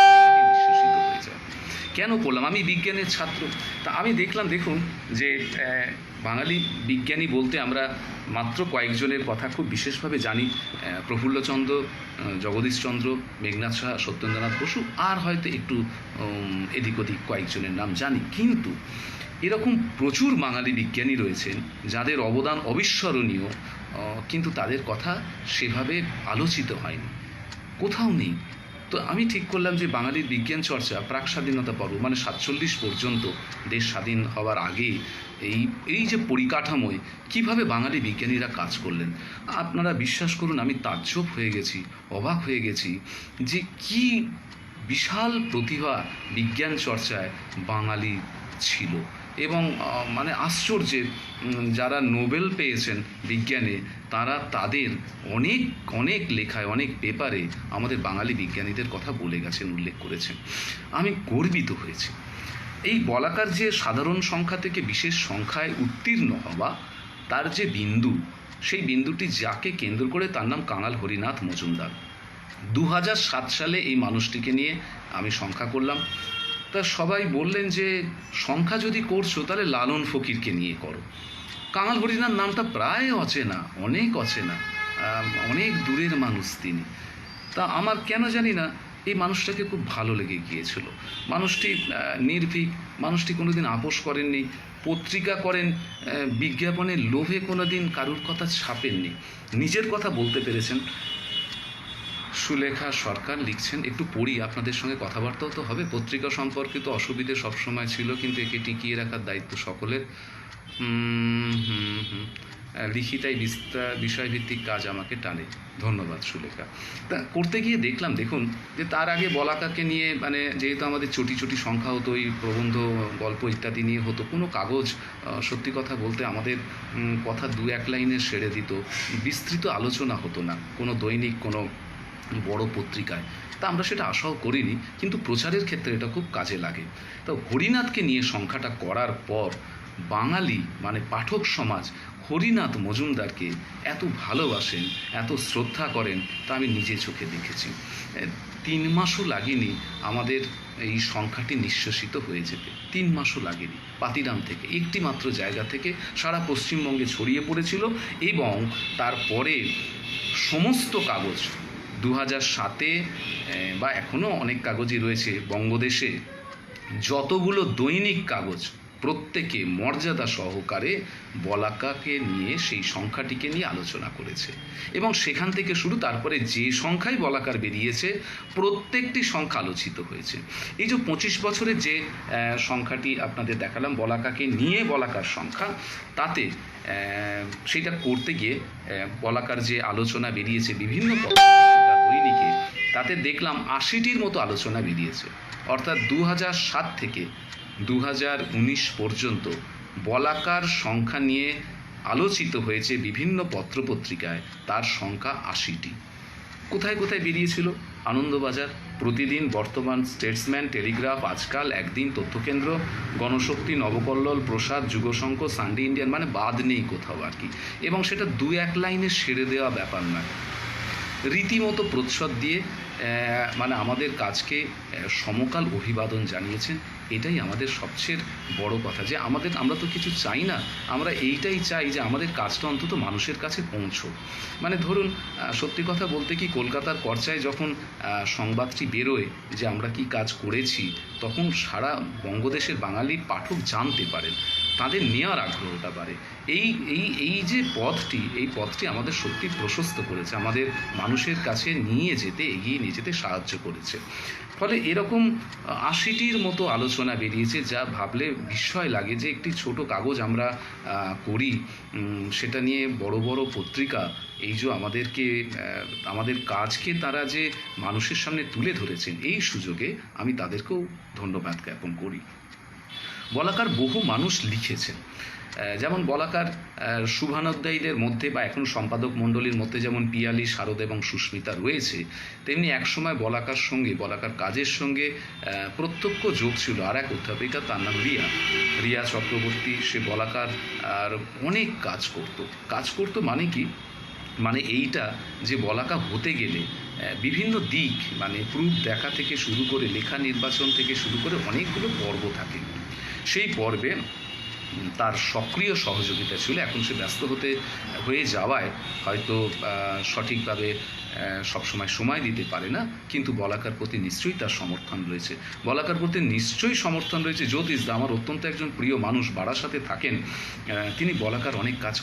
নিঃশেষিত হয়ে যায়। কেন করলাম? আমি বিজ্ঞানের ছাত্র, তা আমি দেখুন যে বাঙালি বিজ্ঞানী বলতে আমরা মাত্র কয়েকজনের কথা খুব বিশেষভাবে জানি, প্রফুল্লচন্দ্র, জগদীশচন্দ্র, মেঘনাথ সাহা, সত্যেন্দ্রনাথ বসু, আর হয়তো একটু এদিক ওদিক কয়েকজনের নাম জানি। কিন্তু এরকম প্রচুর বাঙালি বিজ্ঞানী রয়েছেন যাদের অবদান অবিস্মরণীয়, কিন্তু তাদের কথা সেভাবে আলোচিত হয়নি, কোথাও নেই। তো আমি ঠিক করলাম যে বাঙালির বিজ্ঞান চর্চা প্রাক স্বাধীনতা পর্ব, মানে 47 পর্যন্ত, দেশ স্বাধীন হওয়ার আগে এই যে পরিকাঠামোয় কিভাবে বাঙালি বিজ্ঞানীরা কাজ করলেন, আপনারা বিশ্বাস করুন আমি তাজ্জব হয়ে গেছি, অবাক হয়ে গেছি যে কি বিশাল প্রতিভা বিজ্ঞান চর্চায় বাঙালি ছিল। এবং মানে আশ্চর্যের, যারা নোবেল পেয়েছেন বিজ্ঞানে, তারা তাদের অনেক অনেক লেখায়, অনেক পেপারে আমাদের বাঙালি বিজ্ঞানীদের কথা বলে গেছেন, উল্লেখ করেছেন। আমি গর্বিত হয়েছি। এই বলাকার যে সাধারণ সংখ্যা থেকে বিশেষ সংখ্যায় উত্তীর্ণ হওয়া, তার যে বিন্দু, সেই বিন্দুটি যাকে কেন্দ্র করে, তার নাম কাঙাল হরিনাথ মজুমদার। 2007 সালে এই মানুষটিকে নিয়ে আমি সংখ্যা করলাম। তা সবাই বললেন যে সংখ্যা যদি করছো তাহলে লালন ফকিরকে নিয়ে করো। কাঙাল হরিনাথ নামটা প্রায় অচেনা, অনেক অচেনা, অনেক দূরের মানুষ তিনি। তা আমার কেন জানি না এই মানুষটাকে খুব ভালো লেগে গিয়েছিল। মানুষটি নির্ভীক, মানুষটি কোনোদিন আপোষ করেননি, পত্রিকা করেন, বিজ্ঞাপনের লোভে কোনোদিন কারুর কথা ছাপেননি, নিজের কথা বলতে পেরেছেন। সুলেখা সরকার লিখছেন, একটু পড়ি, আপনাদের সঙ্গে কথাবার্তাও তো হবে। পত্রিকা সম্পর্কিত অসুবিধে সবসময় ছিল, কিন্তু একে টিকিয়ে রাখার দায়িত্ব সকলের। লিখিতাই বিষয়ভিত্তিক কাজ আমাকে টানে। ধন্যবাদ সুলেখা। তা করতে গিয়ে দেখুন যে তার আগে বলাকাকে নিয়ে, মানে যেহেতু আমাদের চটি সংখ্যা হতো, এই প্রবন্ধ, গল্প ইত্যাদি নিয়ে হতো, কোনো কাগজ সত্যি কথা বলতে আমাদের কথা 2-1 লাইনে সেরে দিত, বিস্তৃত আলোচনা হতো না কোনো দৈনিক, কোনো বড় পত্রিকায়। তা আমরা সেটা আশাও করিনি, কিন্তু প্রচারের ক্ষেত্রে এটা খুব কাজে লাগে। তো হরিনাথকে নিয়ে সংখ্যাটা করার পর বাঙালি, মানে পাঠক সমাজ হরিনাথ মজুমদারকে এত ভালোবাসেন, এত শ্রদ্ধা করেন, তা আমি নিজে চোখে দেখেছি। 3 মাসও লাগেনি আমাদের এই সংখ্যাটি নিঃশেষিত হয়ে যেতে, 3 মাসও লাগেনি। পাতিরাম থেকে, একটি মাত্র জায়গা থেকে সারা পশ্চিমবঙ্গে ছড়িয়ে পড়েছিল, এবং তারপরে সমস্ত কাগজ 2007-এ বা এখনও অনেক কাগজই রয়েছে বঙ্গদেশে, যতগুলো দৈনিক কাগজ প্রত্যেকে মর্যাদা সহকারে বলাকাকে নিয়ে, সেই সংখ্যাটিকে নিয়ে আলোচনা করেছে। এবং সেখান থেকে শুরু, তারপরে যে সংখ্যাই বলাকার বেরিয়েছে প্রত্যেকটি সংখ্যা আলোচিত হয়েছে। এই যে 25 বছরের যে সংখ্যাটি আপনাদের দেখালাম, বলাকাকে নিয়ে বলাকার সংখ্যা, তাতে সেইটা করতে গিয়ে বলাকার যে আলোচনা বেরিয়েছে বিভিন্ন দৈনিকে, তাতে দেখলাম 80টির মতো আলোচনা বেরিয়েছে। অর্থাৎ 2007 থেকে 2019 পর্যন্ত বলাকার সংখ্যা নিয়ে আলোচিত হয়েছে বিভিন্ন পত্রপত্রিকায়, তার সংখ্যা 80টি। কোথায় কোথায় বেরিয়েছিল? আনন্দবাজার, প্রতিদিন, বর্তমান, স্টেটসম্যান, টেলিগ্রাফ, আজকাল, একদিন, তথ্যকেন্দ্র, গণশক্তি, নবকল্লোল, প্রসাদ, যুগশঙ্খ, সানডে ইন্ডিয়ান, মানে বাদ নেই কোথাও আর কি। এবং সেটা 2-1 লাইনে সেরে দেওয়া ব্যাপার নয়, রীতিমতো প্রচ্ছদ দিয়ে মানে আমাদের কাজকে সমকাল অভিবাদন জানিয়েছেন। এটাই আমাদের সবচেয়ে বড় কথা, যে আমরা তো কিছু চাই না, আমরা এইটাই চাই যে আমাদের কাজটা অন্তত মানুষের কাছে পৌঁছো। মানে ধরুন, সত্যি কথা বলতে কি, কলকাতার পর্যায়ে যখন সংবাদটি বেরোয় যে আমরা কি কাজ করেছি, তখন সারা বঙ্গদেশের বাঙালি পাঠক জানতে পারেন। তাদের নেওয়ার আগ্রহটা বাড়ে। এই এই এই যে এই পথটি আমাদের সত্যি প্রশস্ত করেছে, আমাদের মানুষের কাছে নিয়ে যেতে, এগিয়ে নিয়ে যেতে সাহায্য করেছে। ফলে এরকম ৮০টির মতো আলোচনা বেরিয়েছে, যা ভাবলে বিস্ময় লাগে যে একটি ছোট কাগজ আমরা করি, সেটা নিয়ে বড় বড় পত্রিকা এই যে আমাদেরকে আমাদের কাজকে তারা যে মানুষের সামনে তুলে ধরেছেন, এই সুযোগে আমি তাদেরকেও ধন্যবাদ জ্ঞাপন করি। বলাকার বহু মানুষ লিখেছেন, যেমন বলাকার শুভানুধ্যায়ীদের মধ্যে বা এখন সম্পাদক মণ্ডলীর মধ্যে যেমন পিয়ালি, শারদ এবং সুস্মিতা রয়েছে, তেমনি একসময় বলাকার কাজের সঙ্গে প্রত্যক্ষ যোগ ছিল আর এক অধ্যাপিকা, তার নাম রিয়া চক্রবর্তী। সে বলাকার আর অনেক কাজ করতো মানে কি, মানে এইটা যে বলাকা হতে গেলে বিভিন্ন দিক, মানে প্রুফ দেখা থেকে শুরু করে লেখা নির্বাচন থেকে শুরু করে অনেকগুলো পর্ব থাকে। সেই পর্বে তার সক্রিয় সহযোগিতা ছিল। এখন সে ব্যস্ত হয়ে যাওয়ায় হয়তো সঠিকভাবে সবসময় সময় দিতে পারে না, কিন্তু বলাকার প্রতি নিশ্চয়ই তার সমর্থন রয়েছে। জ্যোতিষদা আমার অত্যন্ত একজন প্রিয় মানুষ, বারাসাতে থাকেন, তিনি বলাকার অনেক কাজ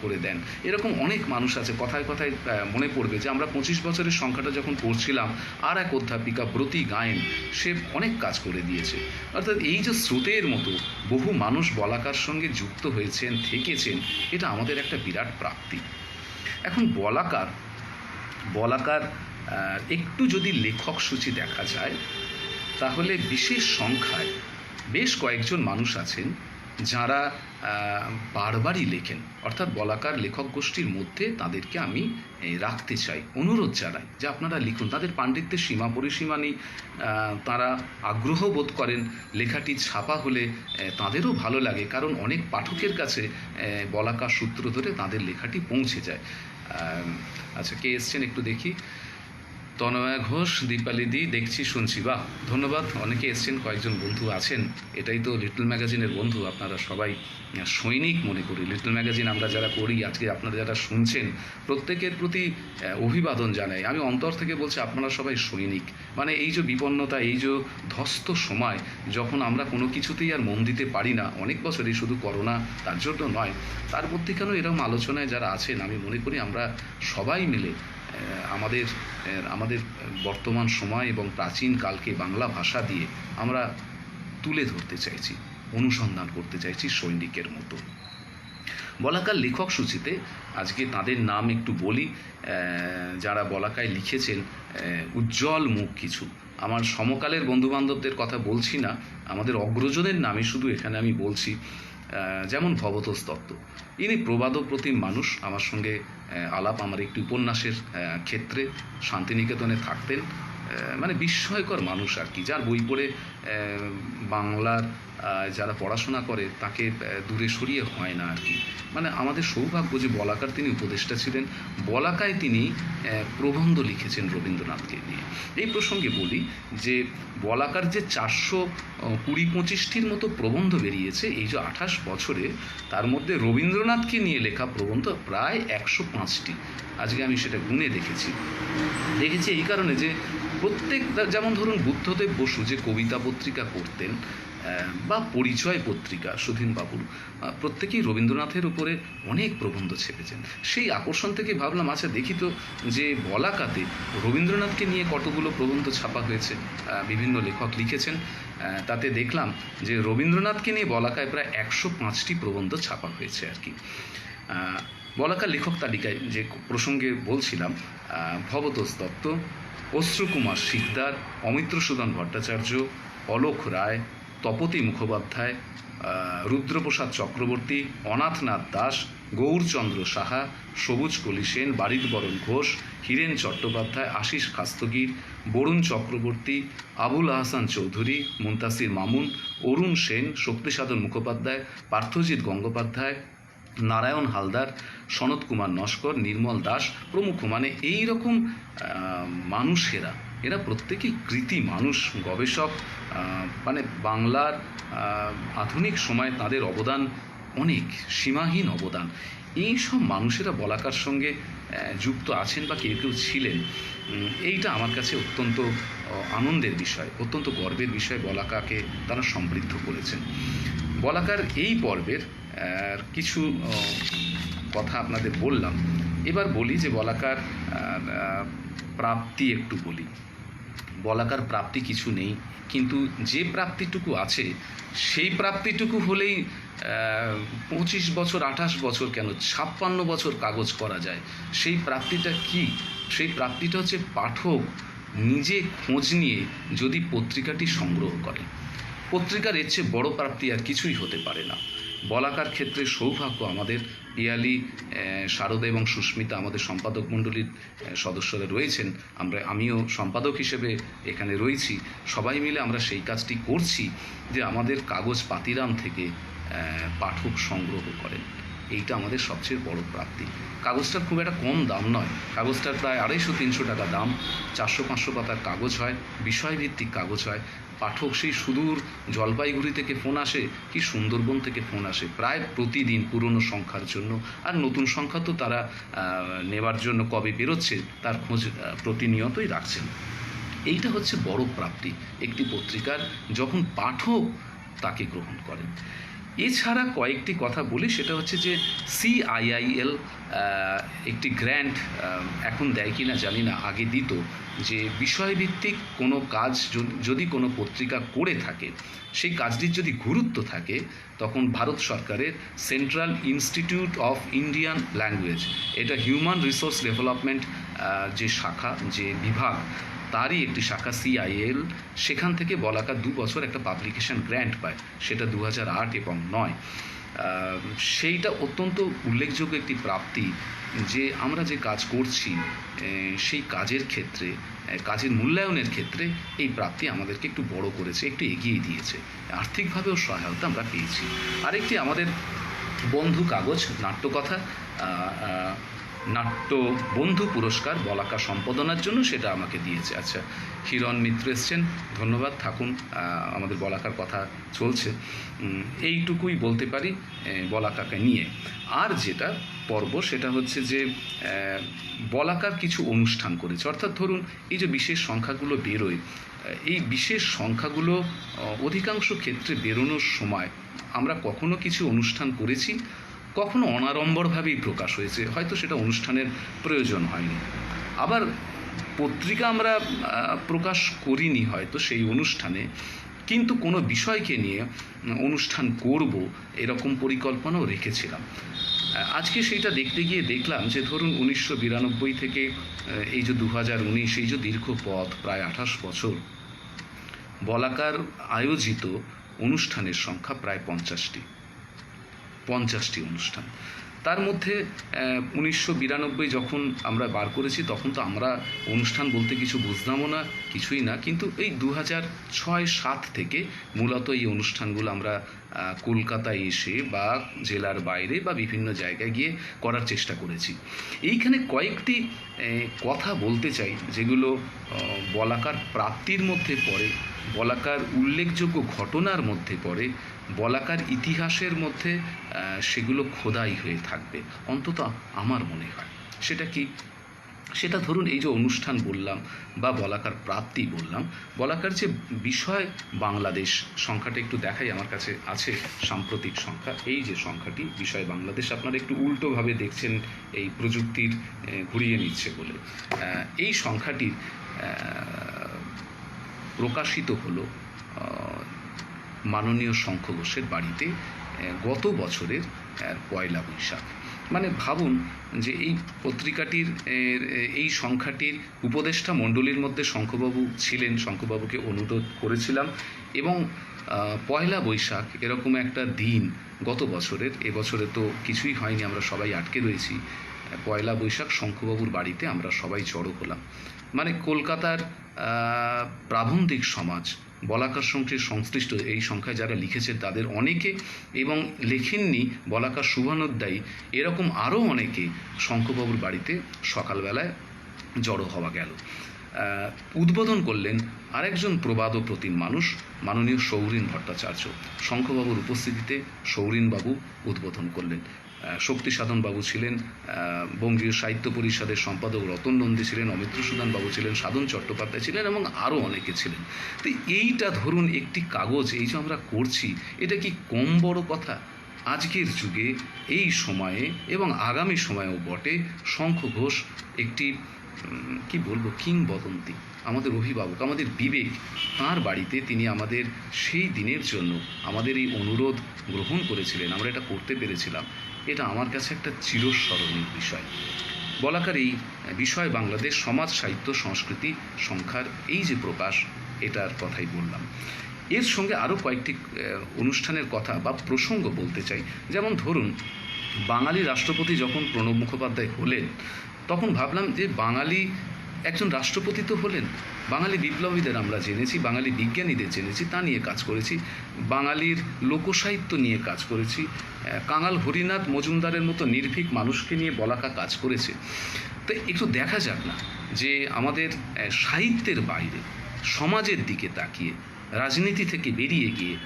করে দেন। এরকম অনেক মানুষ আছে। কথায় কথায় মনে পড়বে যে আমরা 25 বছরের সংখ্যাটা যখন পড়ছিলাম, আর এক অধ্যাপিকা ব্রতী গায়েন, সে অনেক কাজ করে দিয়েছে। অর্থাৎ এই যে স্রোতের মতো বহু মানুষ বলাকার সঙ্গে যুক্ত হয়েছেন, থেকেছেন, এটা আমাদের একটা বিরাট প্রাপ্তি। এখন বলাকার একটু যদি লেখক সূচি দেখা যায়, তাহলে বিশেষ সংখ্যায় বেশ কয়েকজন মানুষ আছেন যারা বারবারই লেখেন। অর্থাৎ বলাকার লেখক গোষ্ঠীর মধ্যে তাদেরকে আমি রাখতে চাই, অনুরোধ জানাই যে আপনারা লিখুন। তাদের পাণ্ডিত্যের সীমা পরিসীমা নেই, তারা আগ্রহ বোধ করেন, লেখাটি ছাপা হলে তাদেরও ভালো লাগে, কারণ অনেক পাঠকের কাছে বলাকার সূত্র ধরে তাদের লেখাটি পৌঁছে যায়। আচ্ছা, কে এসছেন একটু দেখি। তনয়া ঘোষ, দীপালিদি, দেখছি শুনছি, বাহ, ধন্যবাদ। অনেকে এসছেন, কয়েকজন বন্ধু আছেন। এটাই তো লিটল ম্যাগাজিনের বন্ধু, আপনারা সবাই সৈনিক মনে করি। লিটল ম্যাগাজিন আমরা যারা করি, আজকে আপনারা যারা শুনছেন, প্রত্যেকের প্রতি অভিবাদন জানাই। আমি অন্তর থেকে বলছি, আপনারা সবাই সৈনিক। মানে এই যে বিপন্নতা, এই যে ধস্ত সময়, যখন আমরা কোনো কিছুতেই আর মন দিতে পারি না, অনেক বছরই, শুধু করোনা তার জন্য নয়, তার মধ্যে কেন এরকম আলোচনায় যারা আছেন, আমি মনে করি আমরা সবাই মিলে আমাদের বর্তমান সময় এবং প্রাচীন কালকে বাংলা ভাষা দিয়ে আমরা তুলে ধরতে চাইছি, অনুসন্ধান করতে চাইছি সৈনিকের মতো। বলাকার লেখক সূচিতে আজকে তাদের নাম একটু বলি, যারা বলাকায় লিখেছেন। উজ্জ্বল মুখ কিছু, আমার সমকালের বন্ধুবান্ধবদের কথা বলছি না, আমাদের অগ্রজনের নামই শুধু এখানে আমি বলছি। যেমন ভবতোষ দত্ত, ইনি প্রবাদপ্রতিম মানুষ। আমার সঙ্গে আলাপ আমার একটি উপন্যাসের ক্ষেত্রে শান্তিনিকেতনে থাকতেন। মানে বিস্ময়কর মানুষ আর কি, যার বই পড়ে বাংলার যারা পড়াশোনা করে তাকে দূরে সরিয়ে হয় না আর কি। মানে আমাদের সৌভাগ্য যে বলাকার তিনি উপদেষ্টা ছিলেন। বলাকায় তিনি প্রবন্ধ লিখেছেন রবীন্দ্রনাথকে নিয়ে। এই প্রসঙ্গে বলি যে বলাকার যে 420-25টির মতো প্রবন্ধ বেরিয়েছে এই যে 28 বছরে, তার মধ্যে রবীন্দ্রনাথকে নিয়ে লেখা প্রবন্ধ প্রায় 105টি। আজকে আমি সেটা গুণে দেখেছি এই কারণে যে প্রত্যেক, যেমন ধরুন বুদ্ধদেব বসু যে কবিতা পত্রিকা করতেন, বা পরিচয় পত্রিকা সুধীনবাবুর, প্রত্যেকেই রবীন্দ্রনাথের উপরে অনেক প্রবন্ধ ছেপেছেন। সেই আকর্ষণ থেকে ভাবলাম, আচ্ছা দেখি তো যে বলাকাতে রবীন্দ্রনাথকে নিয়ে কতগুলো প্রবন্ধ ছাপা হয়েছে, বিভিন্ন লেখক লিখেছেন। তাতে দেখলাম যে রবীন্দ্রনাথকে নিয়ে বলাকায় প্রায় 105টি প্রবন্ধ ছাপা হয়েছে আর কি। বলাকার লেখক তালিকায় যে প্রসঙ্গে বলছিলাম, ভবতোষ দত্ত, অশ্রুকুমার শিকদার, অমিত্রসূদন ভট্টাচার্য, অলোক রায়, তপতী মুখোপাধ্যায়, রুদ্রপ্রসাদ চক্রবর্তী, অনাথনাথ দাস, গৌরচন্দ্র সাহা, সবুজ কলি সেন, বারিদবরণ ঘোষ, হীরেন চট্টোপাধ্যায়, আশিস খাস্তগীর, বরুণ চক্রবর্তী, আবুল আহসান চৌধুরী, মুন্তাসির মামুন, অরুণ সেন, শক্তিসাধন মুখোপাধ্যায়, পার্থজিৎ গঙ্গোপাধ্যায়, নারায়ণ হালদার, সনত কুমার নস্কর, নির্মল দাস প্রমুখ। মানে এই রকম মানুষেরা, এরা প্রত্যেকেই কৃতি মানুষ, গবেষক। মানে বাংলার আধুনিক সময়ে তাদের অবদান অনেক, সীমাহীন অবদান। এই সব মানুষেরা বলাকার সঙ্গে যুক্ত আছেন বা কেউ কেউ ছিলেন, এইটা আমার কাছে অত্যন্ত আনন্দের বিষয়, অত্যন্ত গর্বের বিষয়। বলাকাকে তারা সমৃদ্ধ করেছেন। বলাকার এই পর্বের কিছু কথা আপনাদের বললাম। এবার বলি যে বলাকার প্রাপ্তি একটু বলি। বলাকার প্রাপ্তি কিছু নেই, কিন্তু যে প্রাপ্তিটুকু আছে সেই প্রাপ্তিটুকু হলেই 25 বছর, 28 বছর, কেন 56 বছর কাগজ করা যায়। সেই প্রাপ্তিটা কি? সেই প্রাপ্তিটা হচ্ছে পাঠক নিজে খোঁজ নিয়ে যদি পত্রিকাটি সংগ্রহ করে। পত্রিকার এর চেয়ে বড় প্রাপ্তি আর কিছুই হতে পারে না। বলাকার ক্ষেত্রে সৌভাগ্য আমাদের পিয়ালি, শারদা এবং সুস্মিতা আমাদের সম্পাদক মণ্ডলীর সদস্যরা রয়েছেন, আমিও সম্পাদক হিসেবে এখানে রয়েছি। সবাই মিলে আমরা সেই কাজটি করছি যে আমাদের কাগজ পাতিরাম থেকে পাঠক সংগ্রহ করেন। এইটা আমাদের সবচেয়ে বড় প্রাপ্তি। কাগজটার খুব একটা কম দাম নয়, কাগজটার প্রায় 250-300 টাকা দাম। 400-500 পাতার কাগজ হয়, বিষয়ভিত্তিক কাগজ হয়। পাঠক সেই সুদূর জলপাইগুড়ি থেকে ফোন আসে, কি সুন্দরবন থেকে ফোন আসে প্রায় প্রতিদিন পুরনো সংখ্যার জন্য। আর নতুন সংখ্যা তো তারা নেবার জন্য কবে বেরোচ্ছে তার খোঁজ প্রতিনিয়তই রাখছেন। এইটা হচ্ছে বড় প্রাপ্তি একটি পত্রিকার, যখন পাঠক তাকে গ্রহণ করেন। এছাড়া কয়েকটি কথা বলি, সেটা হচ্ছে যে CIIL একটি গ্র্যান্ট এখন দেয় কি না জানি না, আগে দিত, যে বিষয়ভিত্তিক কোনো কাজ যদি কোনো পত্রিকা করে থাকে, সেই কাজটির যদি গুরুত্ব থাকে, তখন ভারত সরকারের central institute of Indian language, এটা হিউম্যান রিসোর্স ডেভেলপমেন্ট যে শাখা, যে বিভাগ, তারই একটি শাখা CIIL, সেখান থেকে বলাকা 2 বছর একটা পাবলিকেশন গ্র্যান্ট পায়, সেটা 2008 এবং 9। সেইটা অত্যন্ত উল্লেখযোগ্য একটি প্রাপ্তি যে আমরা যে কাজ করছি সেই কাজের ক্ষেত্রে, কাজের মূল্যায়নের ক্ষেত্রে এই প্রাপ্তি আমাদেরকে একটু বড় করেছে, একটু এগিয়ে দিয়েছে। আর্থিকভাবেও সহায়তা আমরা পেয়েছি। আরেকটি আমাদের বন্ধু কাগজ নাট্যকথা, নাট্য বন্ধু পুরস্কার বলাকা সম্পাদনার জন্য সেটা আমাকে দিয়েছে। আচ্ছা, হিরণ মিত্র এসছেন, ধন্যবাদ, থাকুন, আমাদের বলাকার কথা চলছে। এইটুকুই বলতে পারি বলাকাকে নিয়ে। আর যেটা পর্ব, সেটা হচ্ছে যে বলাকার কিছু অনুষ্ঠান করেছে, অর্থাৎ ধরুন এই যে বিশেষ সংখ্যাগুলো বেরোয়, এই বিশেষ সংখ্যাগুলো অধিকাংশ ক্ষেত্রে বেরোনোর সময় আমরা কখনো কিছু অনুষ্ঠান করেছি, কখনো অনাড়ম্বরভাবেই প্রকাশ হয়েছে, হয়তো সেটা অনুষ্ঠানের প্রয়োজন হয়নি। আবার পত্রিকা আমরা প্রকাশ করিনি হয়তো সেই অনুষ্ঠানে, কিন্তু কোনো বিষয়কে নিয়ে অনুষ্ঠান করব এরকম পরিকল্পনাও রেখেছিলাম। আজকে সেইটা দেখতে গিয়ে দেখলাম যে ধরুন 1992 থেকে এই যে 2019, এই যে দীর্ঘ পথ, প্রায় 28 বছর, বলাকার আয়োজিত অনুষ্ঠানের সংখ্যা প্রায় 50টি অনুষ্ঠান। তার মধ্যে 1992 যখন আমরা বার করেছি, তখন তো আমরা অনুষ্ঠান বলতে কিছু বুঝতামও না, কিছুই না, কিন্তু এই 2006-07 থেকে মূলত এই অনুষ্ঠানগুলো আমরা কলকাতায় এসে বা জেলার বাইরে বা বিভিন্ন জায়গায় গিয়ে করার চেষ্টা করেছি। এইখানে কয়েকটি কথা বলতে চাই যেগুলো বলাকার প্রাপ্তির মধ্যে পড়ে, বলাকার উল্লেখযোগ্য ঘটনার মধ্যে পড়ে, বলাকার ইতিহাসের মধ্যে সেগুলো খোদাই হয়ে থাকবে, অন্তত আমার মনে হয়। সেটা কি? সেটা ধরুন এই যে অনুষ্ঠান বললাম বা বলাকার প্রাপ্তি বললাম, বলাকার যে বিষয় বাংলাদেশ সংখ্যাটা একটু দেখাই, আমার কাছে আছে সাম্প্রতিক সংখ্যা। এই যে সংখ্যাটি বিষয় বাংলাদেশ, আপনারা একটু উল্টোভাবে দেখছেন, এই প্রযুক্তির ঘুরিয়ে নিচ্ছে বলে। এই সংখ্যাটি প্রকাশিত হলো মাননীয় শঙ্খ ঘোষের বাড়িতে গত বছরের 1 বৈশাখ। মানে ভাবুন যে এই পত্রিকাটির এই সংখ্যাটির উপদেষ্টা মণ্ডলীর মধ্যে শঙ্খবাবু ছিলেন, শঙ্খবাবুকে অনুরোধ করেছিলাম, এবং 1 বৈশাখ এরকম একটা দিন গত বছরের, এবছরে তো কিছুই হয়নি, আমরা সবাই আটকে রয়েছি। 1 বৈশাখ শঙ্খবাবুর বাড়িতে আমরা সবাই জড়ো হলাম। মানে কলকাতার প্রাবন্ধিক সমাজ, বলাকার সঙ্গে সংশ্লিষ্ট এই সংখ্যায় যারা লিখেছেন তাদের অনেকে, এবং লেখেননি বলাকার শুভানুধ্যায়ী এরকম আরও অনেকে শঙ্খবাবুর বাড়িতে সকালবেলায় জড়ো হওয়া গেল। উদ্বোধন করলেন আরেকজন প্রবাদ ও প্রতিম মানুষ, মাননীয় সৌরিন ভট্টাচার্য। শঙ্খবাবুর উপস্থিতিতে সৌরিনবাবু উদ্বোধন করলেন। শক্তি সাধন বাবু ছিলেন, বঙ্গীয় সাহিত্য পরিষদের সম্পাদক রতন নন্দী ছিলেন, অমিত্র সুদান বাবু ছিলেন, সাধন চট্টোপাধ্যায় ছিলেন এবং আরও অনেকে ছিলেন। তো এইটা ধরুন একটি কাগজ এই যে আমরা করছি, এটা কি কম বড় কথা? আজকের যুগে এই সময়ে এবং আগামী সময়েও বটে শঙ্খ ঘোষ একটি কি বলবো কিংবদন্তি, আমাদের অভিভাবক, আমাদের বিবেক। তাঁর বাড়িতে তিনি আমাদের সেই দিনের জন্য আমাদের এই অনুরোধ গ্রহণ করেছিলেন, আমরা এটা করতে পেরেছিলাম। এটা আমার কাছে একটা চিরস্মরণীয় বিষয়। বলাকার এই বিষয় বাংলাদেশ সমাজ সাহিত্য সংস্কৃতি সংখ্যার এই যে প্রকাশ, এটার কথাই বললাম। এর সঙ্গে আরও কয়েকটি অনুষ্ঠানের কথা বা প্রসঙ্গ বলতে চাই। যেমন ধরুন, বাঙালি রাষ্ট্রপতি যখন প্রণব মুখোপাধ্যায় হলেন, তখন ভাবলাম যে বাঙালি একজন রাষ্ট্রপতি তো হলেন, বাঙালি বিপ্লবীদের আমরা জেনেছি, বাঙালি বিজ্ঞানীদের জেনেছি, তা নিয়ে কাজ করেছি, বাঙালির লোকসাহিত্য নিয়ে কাজ করেছি, কাঙাল হরিনাথ মজুমদারের মতো নির্ভীক মানুষকে নিয়ে বলাকা কাজ করেছে। তো একটু দেখা যাক না যে আমাদের সাহিত্যের বাইরে সমাজের দিকে তাকিয়ে, রাজনীতি থেকে বেরিয়ে গিয়ে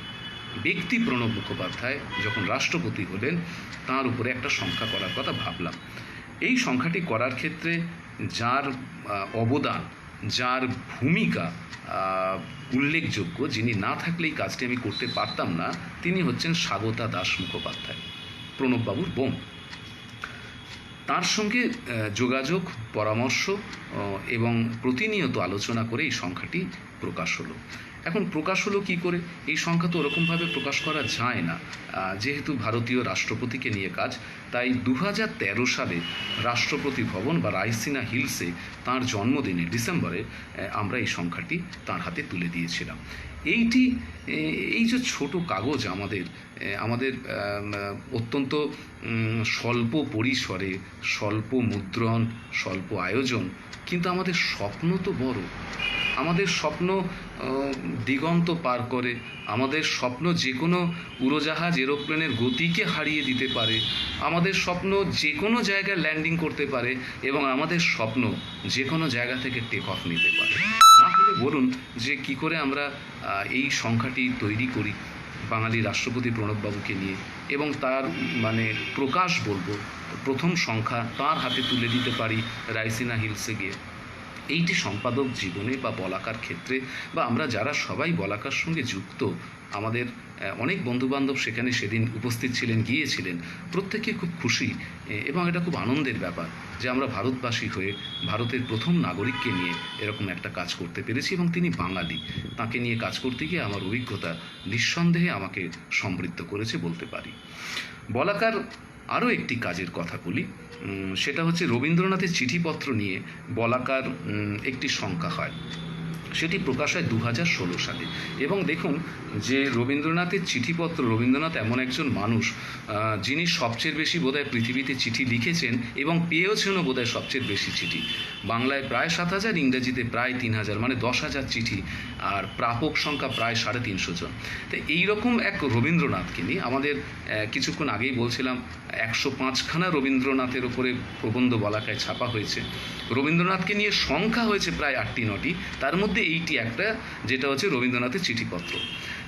ব্যক্তি প্রণব মুখোপাধ্যায় যখন রাষ্ট্রপতি হলেন, তার উপরে একটা সংখ্যা করার কথা ভাবলাম। এই সংখ্যাটি করার ক্ষেত্রে যার অবদান, যার ভূমিকা উল্লেখযোগ্য, যিনি না থাকলে এই কাজটি আমি করতে পারতাম না, তিনি হচ্ছেন স্বাগতা দাস মুখোপাধ্যায়, প্রণববাবুর বোন। তার সঙ্গে যোগাযোগ, পরামর্শ এবং প্রতিনিয়ত আলোচনা করে এই সংখ্যাটি প্রকাশ হলো। এখন প্রকাশ হলো কী করে? এই সংখ্যা তো ওরকমভাবে প্রকাশ করা যায় না, যেহেতু ভারতীয় রাষ্ট্রপতিকে নিয়ে কাজ। তাই 2013 সালে রাষ্ট্রপতি ভবন বা রাইসিনা হিলসে তাঁর জন্মদিনে ডিসেম্বরে আমরা এই সংখ্যাটি তাঁর হাতে তুলে দিয়েছিলাম। এই যে ছোট কাগজ আমাদের অত্যন্ত স্বল্প পরিসরে, স্বল্প মুদ্রণ, স্বল্প আয়োজন, কিন্তু আমাদের স্বপ্ন তো বড়। আমাদের স্বপ্ন দিগন্ত পার করে, আমাদের স্বপ্ন যে কোনো উড়োজাহাজ এরোপ্লেনের গতিকে হারিয়ে দিতে পারে, আমাদের স্বপ্ন যে কোনো জায়গায় ল্যান্ডিং করতে পারে এবং আমাদের স্বপ্ন যে কোনো জায়গা থেকে টেক অফ নিতে পারে। না হলে বলুন যে কি করে আমরা এই সংখ্যাটি তৈরি করি বাঙালি রাষ্ট্রপতি প্রণববাবুকে নিয়ে, এবং তার প্রকাশ বলবো, প্রথম সংখ্যা তার হাতে তুলে দিতে পারি রাইসিনা হিলসে গিয়ে। এইটি সম্পাদক জীবনে বা বলাকার ক্ষেত্রে, বা আমরা যারা সবাই বলাকার সঙ্গে যুক্ত, আমাদের অনেক বন্ধুবান্ধব সেখানে সেদিন উপস্থিত ছিলেন, গিয়েছিলেন, প্রত্যেকে খুব খুশি এবং এটা খুব আনন্দের ব্যাপার যে আমরা ভারতবাসী হয়ে ভারতের প্রথম নাগরিককে নিয়ে এরকম একটা কাজ করতে পেরেছি, এবং তিনি বাঙালি। তাকে নিয়ে কাজ করতে গিয়ে আমার অভিজ্ঞতা নিঃসন্দেহে আমাকে সমৃদ্ধ করেছে বলতে পারি। বলাকার আরও একটি কাজের কথা বলি, সেটা হচ্ছে রবীন্দ্রনাথের চিঠিপত্র নিয়ে বলাকার একটি সংখ্যা হয়, সেটি প্রকাশ হয় 2016 সালে। এবং দেখুন যে রবীন্দ্রনাথের চিঠিপত্র, রবীন্দ্রনাথ এমন একজন মানুষ যিনি সবচেয়ে বেশি বোধহয় পৃথিবীতে চিঠি লিখেছেন এবং পেয়েছেনও বোধহয় সবচেয়ে বেশি চিঠি। বাংলায় প্রায় 7,000, ইংরেজিতে প্রায় 3,000, 10,000 চিঠি, আর প্রাপক সংখ্যা প্রায় 350 জন। তো এইরকম এক রবীন্দ্রনাথকে নিয়ে আমাদের কিছুক্ষণ আগেই বলছিলাম 105খানা রবীন্দ্রনাথের ওপরে প্রবন্ধ বলাকায় ছাপা হয়েছে। রবীন্দ্রনাথকে নিয়ে সংখ্যা হয়েছে প্রায় 8টি-9টি, তার মধ্যে এইটি একটা, যেটা হচ্ছে রবীন্দ্রনাথের চিঠিপত্র।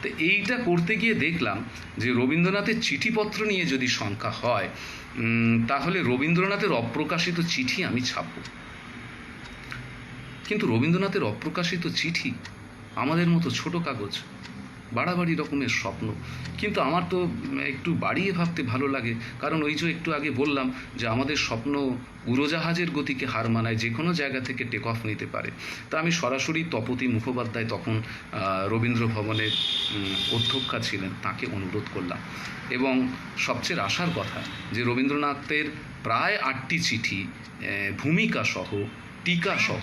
তো এইটা করতে গিয়ে দেখলাম যে রবীন্দ্রনাথের চিঠিপত্র নিয়ে যদি সংখ্যা হয়, তাহলে রবীন্দ্রনাথের অপ্রকাশিত চিঠি আমি ছাপব। কিন্তু রবীন্দ্রনাথের অপ্রকাশিত চিঠি আমাদের মতো ছোট কাগজ, বাড়াবাড়ি রকমের স্বপ্ন। কিন্তু আমার তো একটু বাড়িয়ে ভাবতে ভালো লাগে, কারণ ওই যে একটু আগে বললাম যে আমাদের স্বপ্ন উড়োজাহাজের গতিকে হার মানায়, যে কোনো জায়গা থেকে টেক অফ নিতে পারে। তা আমি সরাসরি তপতী মুখোপাধ্যায়, তখন রবীন্দ্র ভবনের অধ্যক্ষা ছিলেন, তাকে অনুরোধ করলাম। এবং সবচেয়ে আশার কথা যে রবীন্দ্রনাথের প্রায় 8টি চিঠি ভূমিকা সহ, টিকা সহ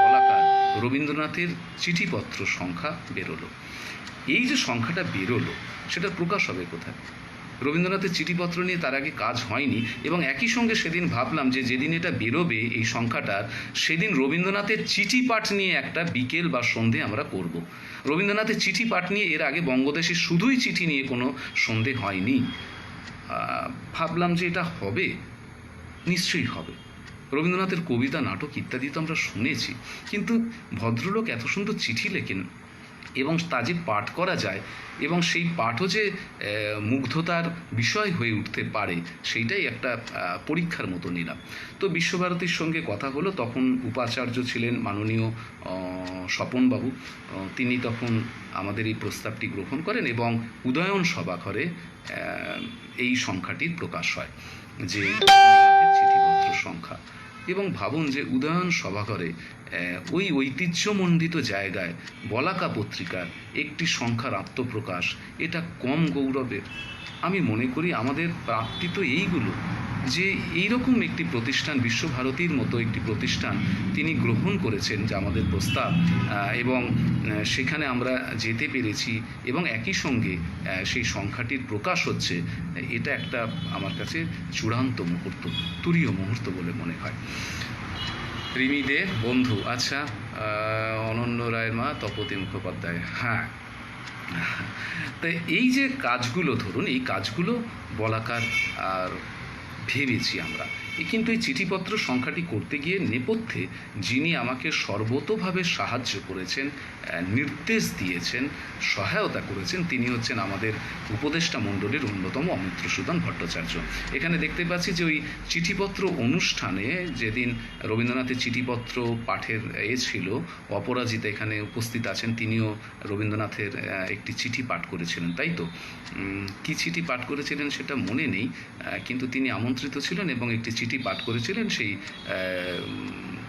বলাকার রবীন্দ্রনাথের চিঠিপত্র সংখ্যা বেরোলো। এই যে সংখ্যাটা বেরোলো, সেটা প্রকাশ হবে কোথায়? রবীন্দ্রনাথের চিঠিপত্র নিয়ে তার আগে কাজ হয়নি। এবং একই সঙ্গে সেদিন ভাবলাম যে যেদিন এটা বেরোবে এই সংখ্যাটার, সেদিন রবীন্দ্রনাথের চিঠি পাঠ নিয়ে একটা বিকেল বা সন্ধে আমরা করব। রবীন্দ্রনাথের চিঠি পাঠ নিয়ে এর আগে বঙ্গদেশে শুধুই চিঠি নিয়ে কোনো সন্ধে হয়নি। ভাবলাম যে এটা হবে, নিশ্চয়ই হবে। রবীন্দ্রনাথের কবিতা, নাটক ইত্যাদি তো আমরা শুনেছি, কিন্তু ভদ্রলোক এত সুন্দর চিঠি লেখেন, এবং তা যে পাঠ করা যায় এবং সেই পাঠও যে মুগ্ধতার বিষয় হয়ে উঠতে পারে, সেইটাই একটা পরীক্ষার মতো নিলাম। তো বিশ্বভারতীর সঙ্গে কথা হলো, তখন উপাচার্য ছিলেন মাননীয় স্বপনবাবু। তিনি তখন আমাদের এই প্রস্তাবটি গ্রহণ করেন এবং উদয়ন সভাঘরে এই সংখ্যাটির প্রকাশ হয় যে চিঠিপত্র সংখ্যা। এবং ভাবুন যে উদয়ন সভাঘরে ওই ঐতিহ্যমণ্ডিত জায়গায় বলাকা পত্রিকার একটি সংখ্যার আত্মপ্রকাশ, এটা কম গৌরবের? আমি মনে করি আমাদের প্রাপ্তি তো এইগুলো, যে এইরকম একটি প্রতিষ্ঠান, বিশ্বভারতীর মতো একটি প্রতিষ্ঠান তিনি গ্রহণ করেছেন যে আমাদের প্রস্তাব, এবং সেখানে আমরা যেতে পেরেছি এবং একই সঙ্গে সেই সংখ্যাটির প্রকাশ হচ্ছে, এটা একটা আমার কাছে চূড়ান্ত মুহূর্ত, তুরীয় মুহূর্ত বলে মনে হয়। রিমি দে বন্ধু, আচ্ছা, অনন্য রায়ের মা তপতী মুখোপাধ্যায়, হ্যাঁ। তো এই যে কাজগুলো, ধরুন এই কাজগুলো বলাকার আর ভেবেছি আমরা। কিন্তু এই চিঠিপত্র সংখ্যাটি করতে গিয়ে নেপথ্যে যিনি আমাকে সর্বতোভাবে সাহায্য করেছেন, নির্দেশ দিয়েছেন, সহায়তা করেছেন, তিনি হচ্ছেন আমাদের উপদেষ্টা মণ্ডলীর অন্যতম অমিত্রসূদন ভট্টাচার্য। এখানে দেখতে পাচ্ছি যে ওই চিঠিপত্র অনুষ্ঠানে যেদিন রবীন্দ্রনাথের চিঠিপত্র পাঠের ছিল, অপরাজিতা এখানে উপস্থিত আছেন, তিনিও রবীন্দ্রনাথের একটি চিঠি পাঠ করেছিলেন, তাই তো? কী চিঠি পাঠ করেছিলেন সেটা মনে নেই, কিন্তু তিনি আমন্ত্রিত ছিলেন এবং একটি চিঠি পাঠ করেছিলেন সেই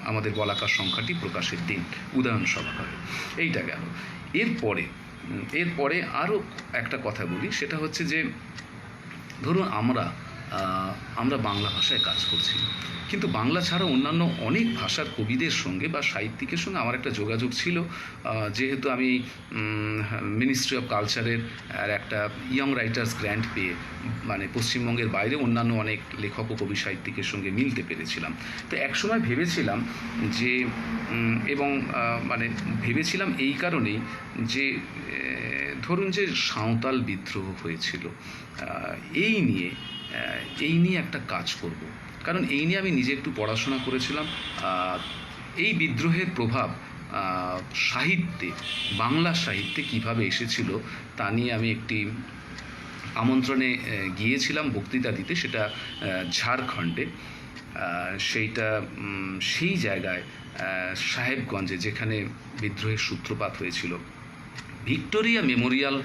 আমাদের বলাকার সংখ্যাটি প্রকাশের দিন উদয়ন সভাঘরে। এইটা গেল। এরপরে আরও একটা কথা বলি, সেটা হচ্ছে যে ধরুন আমরা বাংলা ভাষায় কাজ করছি, কিন্তু বাংলা ছাড়া অন্যান্য অনেক ভাষার কবিদের সঙ্গে বা সাহিত্যিকের সঙ্গে আমার একটা যোগাযোগ ছিল, যেহেতু আমি মিনিস্ট্রি অফ কালচারের একটা ইয়ং রাইটার্স গ্র্যান্ট পেয়ে মানে পশ্চিমবঙ্গের বাইরে অন্যান্য অনেক লেখক ও কবি সাহিত্যিকের সঙ্গে মিলতে পেরেছিলাম। তো একসময় ভেবেছিলাম যে ভেবেছিলাম এই কারণেই যে ধরুন যে সাঁওতাল বিদ্রোহ হয়েছিল, এই নিয়ে একটা কাজ করব, কারণ এই নিয়ে আমি নিজে একটু পড়াশোনা করেছিলাম। এই বিদ্রোহের প্রভাব সাহিত্যে, বাংলা সাহিত্যে কিভাবে এসেছিল তা নিয়ে আমি একটি আমন্ত্রণে গিয়েছিলাম বক্তৃতা দিতে, সেটা ঝাড়খণ্ডে। সেই জায়গায় সাহেবগঞ্জে, যেখানে বিদ্রোহের সূত্রপাত হয়েছিল, ভিক্টোরিয়া মেমোরিয়াল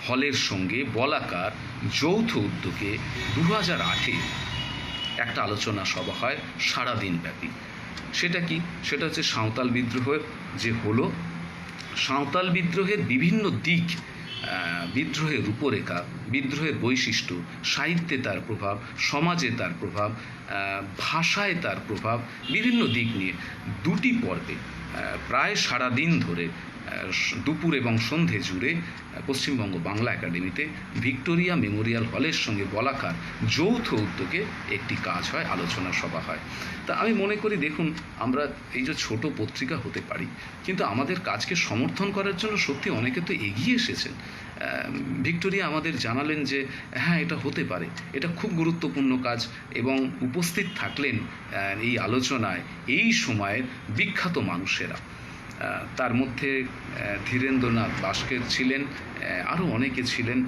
হলের সঙ্গে বলাকার যৌথ উদ্যোগে 2008-এ একটা আলোচনা সভা হয় সারাদিন ব্যাপী। সেটা কি? সেটা হচ্ছে সাঁওতাল বিদ্রোহের যে হলো, সাঁওতাল বিদ্রোহের বিভিন্ন দিক, বিদ্রোহের রূপরেখা, বিদ্রোহের বৈশিষ্ট্য, সাহিত্যে তার প্রভাব, সমাজে তার প্রভাব, ভাষায় তার প্রভাব, বিভিন্ন দিক নিয়ে দুটি পর্বে প্রায় সারাদিন ধরে দুপুর এবং সন্ধে জুড়ে পশ্চিমবঙ্গ বাংলা একাডেমিতে ভিক্টোরিয়া মেমোরিয়াল হলের সঙ্গে বলাকার যৌথ উদ্যোগে একটি কাজ হয়, আলোচনা সভা হয়। তা আমি মনে করি, দেখুন, আমরা এই যে ছোট পত্রিকা হতে পারি, কিন্তু আমাদের কাজকে সমর্থন করার জন্য সত্যি অনেকে তো এগিয়ে এসেছেন। ভিক্টোরিয়া আমাদের জানালেন যে হ্যাঁ, এটা হতে পারে, এটা খুব গুরুত্বপূর্ণ কাজ, এবং উপস্থিত থাকলেন এই আলোচনায় এই সময়ের বিখ্যাত মানুষেরা। তার মধ্যে ধীরেন্দ্রনাথ বাস্কের ছিলেন, আরও অনেকে ছিলেন,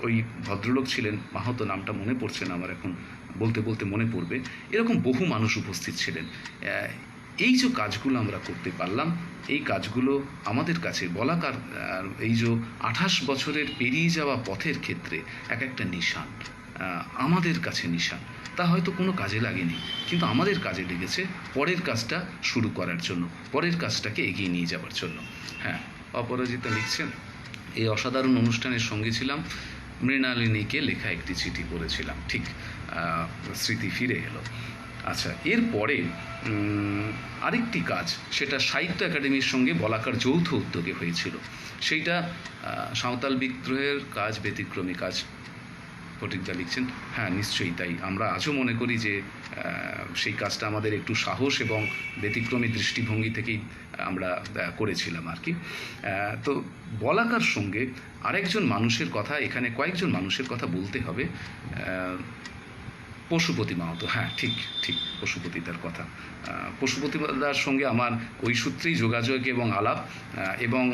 ওই ভদ্রলোক ছিলেন, মাহাতো নামটা মনে পড়ছে না আমার, এখন বলতে বলতে মনে পড়বে। এরকম বহু মানুষ উপস্থিত ছিলেন। এই যে কাজগুলো আমরা করতে পারলাম, এই কাজগুলো আমাদের কাছে বলাকার এই যে 28 বছরের পেরিয়ে যাওয়া পথের ক্ষেত্রে একটা নিশান, আমাদের কাছে নিশান। তা হয়তো কোনো কাজে লাগেনি, কিন্তু আমাদের কাজে লেগেছে পরের কাজটা শুরু করার জন্য, পরের কাজটাকে এগিয়ে নিয়ে যাওয়ার জন্য। হ্যাঁ, অপরাজিতা লিখছেন, এই অসাধারণ অনুষ্ঠানের সঙ্গে ছিলাম, মৃণালিনীকে লেখা একটি চিঠি পড়েছিলাম, ঠিক স্মৃতি ফিরে এলো। আচ্ছা, এরপরে আরেকটি কাজ, সেটা সাহিত্য একাডেমির সঙ্গে বলাকার যৌথ উদ্যোগে হয়েছিল। সেইটা সাঁওতাল বিদ্রোহের কাজ, ব্যতিক্রমী কাজ। ফটিকদা লিখছেন, হ্যাঁ নিশ্চয়ই তাই। আমরা আজও মনে করি যে সেই কাজটা আমাদের একটু সাহস এবং ব্যতিক্রমী দৃষ্টিভঙ্গি থেকেই আমরা করেছিলাম আর কি। তো বলাকার সঙ্গে আরেকজন মানুষের কথা, এখানে কয়েকজন মানুষের কথা বলতে হবে। পশুপতি মাহাতো, হ্যাঁ ঠিক ঠিক, পশুপতিদার কথা। পশুপতিদার সঙ্গে আমার ওই সূত্রেই যোগাযোগ এবং আলাপ, এবং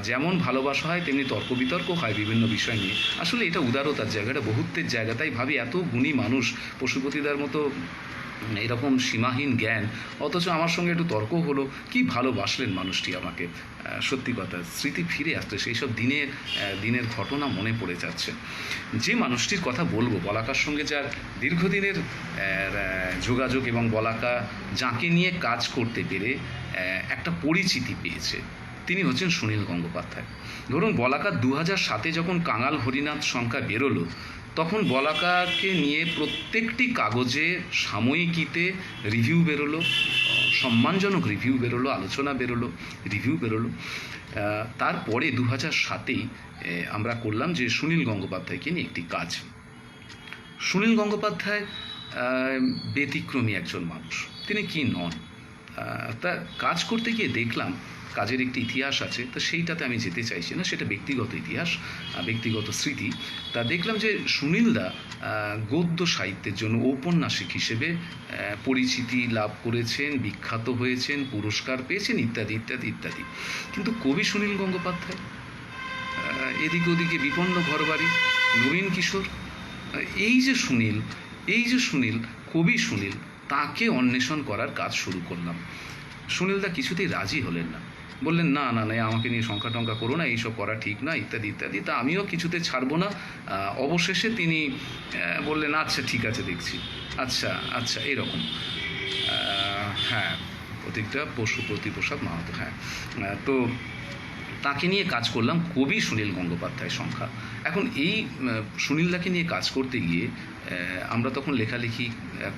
যেমন ভালোবাসা হয় তেমনি তর্ক বিতর্ক হয় বিভিন্ন বিষয় নিয়ে। আসলে এটা উদারতার জায়গাটা, বহুত্বের জায়গা। তাই ভাবি এত গুণী মানুষ, পশুপতিদার মতো এরকম সীমাহীন জ্ঞান, অথচ আমার সঙ্গে একটু তর্ক হলো। কি ভালোবাসলেন মানুষটি আমাকে, সত্যি কথা, স্মৃতি ফিরে আসছে, সেই সব দিনের ঘটনা মনে পড়ে যাচ্ছে। যে মানুষটির কথা বলবো, বলাকার সঙ্গে যার দীর্ঘদিনের যোগাযোগ এবং বলাকা যাকে নিয়ে কাজ করতে পেরে একটা পরিচিতি পেয়েছে, তিনি হচ্ছেন সুনীল গঙ্গোপাধ্যায়। ধরুন বলাকা 2007-এ যখন কাঙাল হরিনাথ সংখ্যা বেরোলো, তখন বলাকাকে নিয়ে প্রত্যেকটি কাগজে, সাময়িকীতে রিভিউ বেরোলো, সম্মানজনক রিভিউ বেরোলো, আলোচনা বেরোলো, রিভিউ বেরোলো। তারপরে 2007-এই আমরা করলাম যে সুনীল গঙ্গোপাধ্যায়কে নিয়ে একটি কাজ। সুনীল গঙ্গোপাধ্যায় ব্যতিক্রমী একজন মানুষ, তিনি কি নন। তা কাজ করতে গিয়ে দেখলাম কাজের একটি ইতিহাস আছে, তো সেইটাতে আমি যেতে চাইছি না, সেটা ব্যক্তিগত ইতিহাস, ব্যক্তিগত স্মৃতি। তা দেখলাম যে সুনীলদা গদ্য সাহিত্যের জন্য ঔপন্যাসিক হিসেবে পরিচিতি লাভ করেছেন, বিখ্যাত হয়েছেন, পুরস্কার পেয়েছেন, ইত্যাদি ইত্যাদি ইত্যাদি। কিন্তু কবি সুনীল গঙ্গোপাধ্যায়, এদিকে ওদিকে বিপন্ন ঘরবাড়ি, নবীন কিশোর, এই যে সুনীল, কবি সুনীল, তাকে অন্বেষণ করার কাজ শুরু করলাম। সুনীলদা কিছুতেই রাজি হলেন না, বললেন না না না, আমাকে নিয়ে সংখ্যা টঙ্কা করো না, এইসব করা ঠিক না, ইত্যাদি ইত্যাদি। তা আমিও কিছুতে ছাড়বো না। অবশেষে তিনি বললেন আচ্ছা ঠিক আছে, দেখছি, আচ্ছা আচ্ছা এরকম। হ্যাঁ, প্রতীকটা পশুপতি প্রসাদ মাহাতো, হ্যাঁ। তো তাকে নিয়ে কাজ করলাম, কবি সুনীল গঙ্গোপাধ্যায় সংখ্যা। এখন এই সুনীলদাকে নিয়ে কাজ করতে গিয়ে আমরা তখন লেখালেখি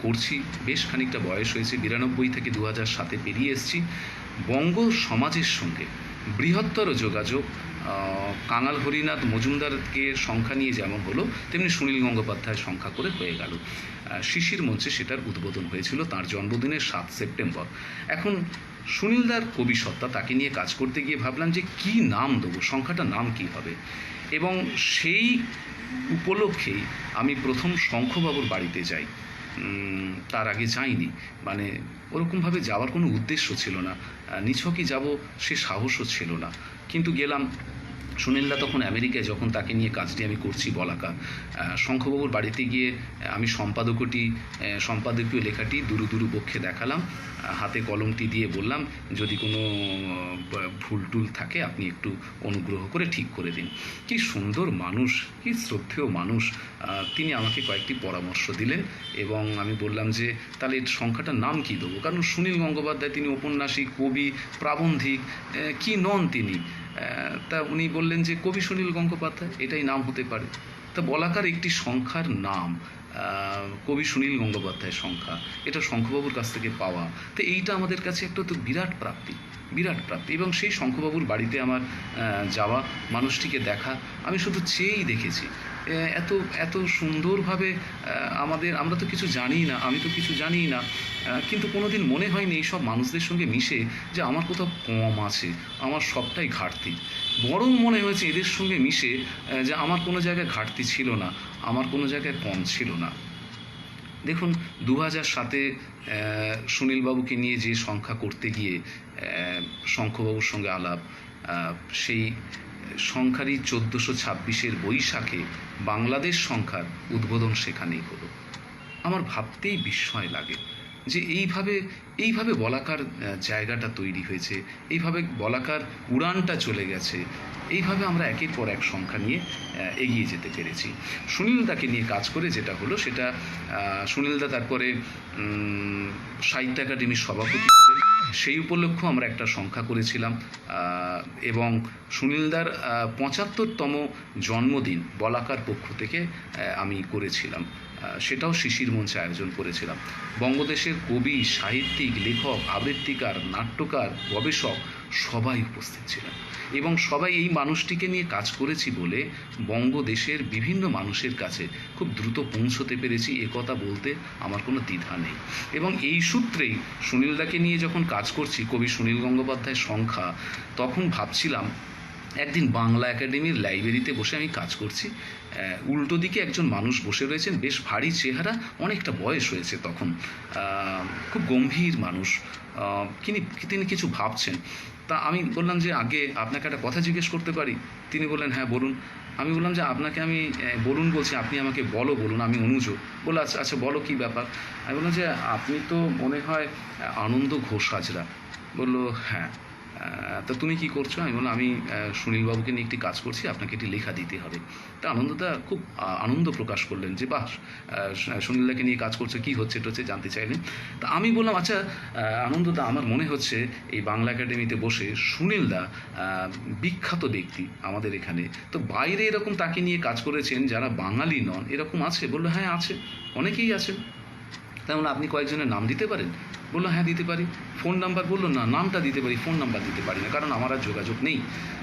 করছি, বেশ খানিকটা বয়স হয়েছে, 92 থেকে 2007-এ পেরিয়ে এসেছি। বঙ্গ সমাজের সঙ্গে বৃহত্তর যোগাযোগ কাঙাল হরিনাথ মজুমদারকে সংখ্যা নিয়ে যেমন হলো, তেমনি সুনীল গঙ্গোপাধ্যায় সংখ্যা করে হয়ে গেল। শিশির মঞ্চে সেটার উদ্বোধন হয়েছিল তার জন্মদিনের 7 সেপ্টেম্বর। এখন সুনীলদার কবি সত্তা, তাকে নিয়ে কাজ করতে গিয়ে ভাবলাম যে কি নাম দেবো, সংখ্যাটার নাম কি হবে। এবং সেই উপলক্ষেই আমি প্রথম শঙ্খবাবুর বাড়িতে যাই। তার আগে যাইনি, মানে ওরকমভাবে যাওয়ার কোনো উদ্দেশ্য ছিল না, নিছকই যাব সে সাহসও ছিল না, কিন্তু গেলাম। সুনীলদা তখন আমেরিকায়, যখন তাকে নিয়ে কাজটি আমি করছি বলাকা, শঙ্খবাবুর বাড়িতে গিয়ে আমি সম্পাদকীয় লেখাটি দুরু বক্ষে দেখালাম, হাতে কলমটি দিয়ে বললাম যদি কোনো ভুল টুল থাকে আপনি একটু অনুগ্রহ করে ঠিক করে দিন। কি সুন্দর মানুষ, কি শ্রদ্ধেয় মানুষ। তিনি আমাকে কয়েকটি পরামর্শ দিলেন এবং আমি বললাম যে তাহলে এর সংখ্যাটার নাম কী দেবো, কারণ সুনীল গঙ্গোপাধ্যায় তিনি ঔপন্যাসিক, কবি, প্রাবন্ধিক, কি নন তিনি। তা উনি বললেন যে কবি সুনীল গঙ্গোপাধ্যায় এটাই নাম হতে পারে। তা বলাকার একটি সংখ্যার নাম কবি সুনীল গঙ্গোপাধ্যায় সংখ্যা, এটা শঙ্খবাবুর কাছ থেকে পাওয়া, তো এইটা আমাদের কাছে একটা তো বিরাট প্রাপ্তি। এবং সেই শঙ্খবাবুর বাড়িতে আমার যাওয়া, মানুষটিকে দেখা, আমি শুধু চেয়েই দেখেছি এত সুন্দরভাবে আমরা তো কিছু জানি না, আমি তো কিছু জানিই না, কিন্তু কোনোদিন মনে হয়নি এইসব মানুষদের সঙ্গে মিশে যে আমার কোথাও কম আছে, আমার সবটাই ঘাটতি। বরং মনে হয়েছে এদের সঙ্গে মিশে যে আমার কোনো জায়গায় ঘাটতি ছিল না, আমার কোনো জায়গায় কম ছিল না। দেখুন 2007-এ সুনীলবাবুকে নিয়ে যে সংখ্যা করতে গিয়ে শঙ্খবাবুর সঙ্গে আলাপ, সেই সংখ্যারই 1426-এর বৈশাখে বাংলাদেশ সংখ্যার উদ্বোধন সেখানেই হলো। আমার ভাবতেই বিস্ময় লাগে যে এইভাবে বলাকার জায়গাটা তৈরি হয়েছে, এইভাবে বলাকার উড়ানটা চলে গেছে, এইভাবে আমরা একের পর এক সংখ্যা নিয়ে এগিয়ে যেতে পেরেছি। সুনীলদাকে নিয়ে কাজ করে যেটা হলো সেটা, সুনীলদা তারপরে সাহিত্য একাডেমির সভাপতি হলেন, সেই উপলক্ষে আমরা একটা সংখ্যা করেছিলাম। এবং সুনীলদার 75তম জন্মদিন বলাকার পক্ষ থেকে আমি করেছিলাম, সেটাও শিশির মঞ্চে আয়োজন করেছিলাম। বঙ্গদেশের কবি, সাহিত্যিক, লেখক, আবৃত্তিকার, নাট্যকার, গবেষক সবাই উপস্থিত ছিলেন এবং সবাই এই মানুষটিকে নিয়ে কাজ করেছি বলে বঙ্গদেশের বিভিন্ন মানুষের কাছে খুব দ্রুত পৌঁছতে পেরেছি, একথা বলতে আমার কোনো দ্বিধা নেই। এবং এই সূত্রেই সুনীলদাকে নিয়ে যখন কাজ করছি কবি সুনীল গঙ্গোপাধ্যায় সংখ্যা, তখন ভাবছিলাম একদিন বাংলা একাডেমির লাইব্রেরিতে বসে আমি কাজ করছি, উল্টো দিকে একজন মানুষ বসে রয়েছেন, বেশ ভারী চেহারা, অনেকটা বয়স হয়েছে তখন, খুব গম্ভীর মানুষ, তিনি কিছু ভাবছেন। তা আমি বললাম যে আগে আপনাকে একটা কথা জিজ্ঞেস করতে পারি? তিনি বললেন হ্যাঁ বলুন। আমি বললাম যে আপনাকে আমি বলুন বলছি, আপনি আমাকে বলুন, আমি অনুজ। বললো আচ্ছা আচ্ছা বলো কী ব্যাপার। আমি বললাম যে আপনি তো মনে হয় আনন্দ ঘোষ হাজরা। বললো হ্যাঁ। তা তুমি কি করছো? আমি বললাম আমি সুনীলবাবুকে নিয়ে একটি কাজ করছি, আপনাকে একটি লেখা দিতে হবে। তা আনন্দদা খুব আনন্দ প্রকাশ করলেন যে বাহ, সুনীলদাকে নিয়ে কাজ করছো, কী হচ্ছে জানতে চাইলেন। তা আমি বললাম আচ্ছা আনন্দদা, আমার মনে হচ্ছে এই বাংলা একাডেমিতে বসে সুনীলদা বিখ্যাত ব্যক্তি আমাদের এখানে, তো বাইরে এরকম তাকে নিয়ে কাজ করেছেন যারা বাঙালি নন, এরকম আছে? বললো হ্যাঁ আছে, অনেকেই আছেন। তেমন আপনি কয়েকজনের নাম দিতে পারেন? বললো হ্যাঁ দিতে পারি। Phone number? বললো না, নামটা দিতে পারি, ফোন নাম্বার দিতে পারি না, কারণ আমার আর যোগাযোগ নেই।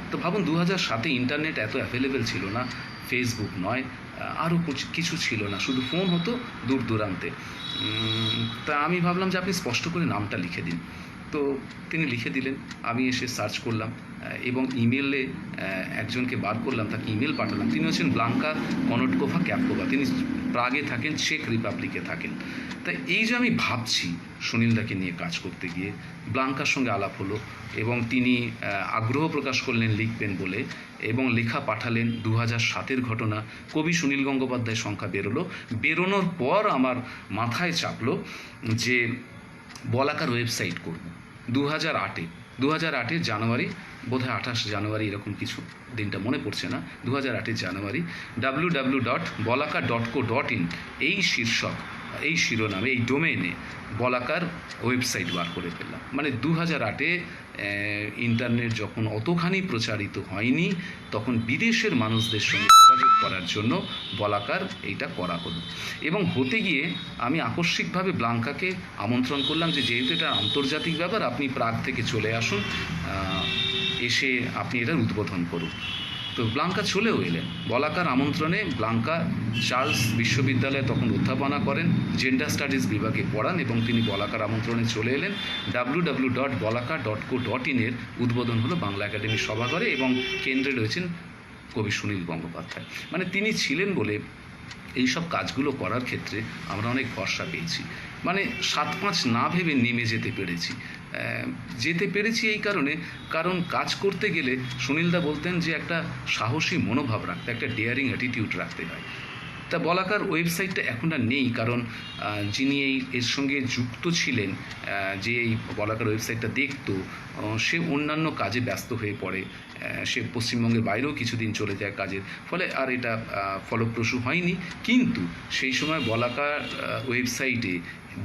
তো ভাবুন 2007-এ ইন্টারনেট এত অ্যাভেলেবেল ছিল না, ফেসবুক নয়, আরও কিছু ছিল না, শুধু ফোন হতো দূর দূরান্তে। তা আমি ভাবলাম যে আপনি স্পষ্ট করে নামটা লিখে দিন। তো তিনি লিখে দিলেন, আমি এসে সার্চ করলাম এবং ইমেলে একজনকে বার করলাম, তাকে ইমেল পাঠালাম। তিনি হচ্ছেন ব্লাঙ্কা কনটকোভা ক্যাপকোভা, তিনি প্রাগে থাকেন, চেক রিপাবলিকে থাকেন। তাই এই যে আমি ভাবছি সুনীলদাকে নিয়ে কাজ করতে গিয়ে, ব্লাঙ্কার সঙ্গে আলাপ হলো এবং তিনি আগ্রহ প্রকাশ করলেন লিখবেন বলে, এবং লেখা পাঠালেন। 2007-এর ঘটনা, কবি সুনীল গঙ্গোপাধ্যায়ের সংখ্যা বেরোনোর পর আমার মাথায় চাপলো যে বলাকার ওয়েবসাইট করব 2008-এর জানুয়ারি, বোধহয় 28 জানুয়ারি এরকম কিছু, দিনটা মনে পড়ছে না, 2008-এর জানুয়ারি www.bolaka.co.in এই শীর্ষক, এই শিরোনামে, এই ডোমেইনে বলাকার ওয়েবসাইট বার করে ফেললাম। মানে 2008-এ ইন্টারনেট যখন অতখানি প্রচারিত হয়নি, তখন বিদেশের মানুষদের সঙ্গে যোগাযোগ করার জন্য বলাকার এইটা করা হলো। এবং হতে গিয়ে আমি আকস্মিকভাবে ব্লাঙ্কাকে আমন্ত্রণ করলাম যে যেহেতু এটা আন্তর্জাতিক ব্যাপার, আপনি প্রাগ থেকে চলে আসুন, এসে আপনি এটার উদ্বোধন করুন। তো ব্লাঙ্কা চলেও এলেন বলাকার আমন্ত্রণে। ব্লাঙ্কা চার্লস বিশ্ববিদ্যালয়ে তখন অধ্যাপনা করেন, জেন্ডার স্টাডিজ বিভাগে পড়ান, এবং তিনি বলাকার আমন্ত্রণে চলে এলেন। www.bolaka.co.in এর উদ্বোধন হলো বাংলা একাডেমির সভাঘরে, এবং কেন্দ্রে রয়েছেন কবি সুনীল গঙ্গোপাধ্যায়। মানে তিনি ছিলেন বলে এইসব কাজগুলো করার ক্ষেত্রে আমরা অনেক ভরসা পেয়েছি। মানে 7-5 না ভেবে নেমে যেতে পেরেছি এই কারণ কাজ করতে গেলে সুনীলদা বলতেন যে একটা সাহসী মনোভাব রাখতে, একটা ডেয়ারিং অ্যাটিটিউড রাখতে হয়। তা বলাকার ওয়েবসাইটটা এখন আর নেই, কারণ যিনি এর সঙ্গে যুক্ত ছিলেন, যে এই বলাকার ওয়েবসাইটটা দেখতো, সে অন্যান্য কাজে ব্যস্ত হয়ে পড়ে। সে পশ্চিমবঙ্গের বাইরেও কিছুদিন চলে যায় কাজের, ফলে আর এটা ফলপ্রসূ হয়নি। কিন্তু সেই সময় বলাকার ওয়েবসাইটে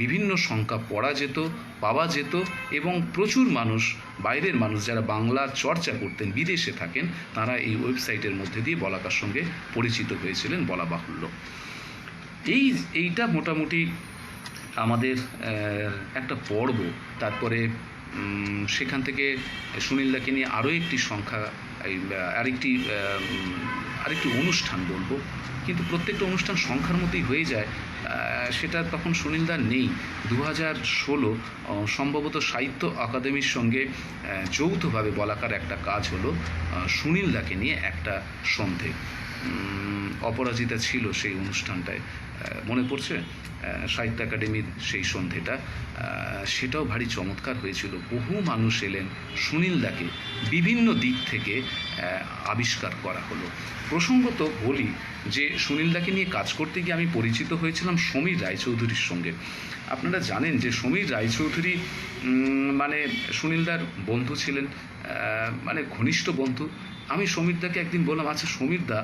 বিভিন্ন সংখ্যা পড়া যেত, পাওয়া যেত, এবং প্রচুর মানুষ, বাইরের মানুষ যারা বাংলা চর্চা করতেন, বিদেশে থাকেন, তারা এই ওয়েবসাইটের মধ্যে দিয়ে বলাকার সঙ্গে পরিচিত হয়েছিলেন বলা বাহুল্য। এইটা মোটামুটি আমাদের একটা পর্ব। তারপরে সেখান থেকে সুনীলদাকে নিয়ে আরও একটি সংখ্যা, আরেকটি অনুষ্ঠান বলবো, কিন্তু প্রত্যেকটা অনুষ্ঠান সংখ্যার মধ্যেই হয়ে যায়। সেটা তখন সুনীলদার নেই। 2016 সম্ভবত সাহিত্য আকাদেমির সঙ্গে যৌথভাবে বলাকার একটা কাজ হলো, সুনীলদাকে নিয়ে একটা সন্ধে। অপরাজিতা ছিল সেই অনুষ্ঠানটায়, মনে পড়ছে, সাহিত্য একাডেমির সেই সন্ধেটা, সেটাও ভারী চমৎকার হয়েছিল। বহু মানুষ এলেন, সুনীলদাকে বিভিন্ন দিক থেকে আবিষ্কার করা হলো। প্রসঙ্গত বলি যে সুনীলদাকে নিয়ে কাজ করতে গিয়ে আমি পরিচিত হয়েছিলাম সমীর রায়চৌধুরীর সঙ্গে। আপনারা জানেন যে সমীর রায়চৌধুরী মানে সুনীলদার বন্ধু ছিলেন, মানে ঘনিষ্ঠ বন্ধু। আমি সমীরদাকে একদিন বললাম, আচ্ছা সমীরদা,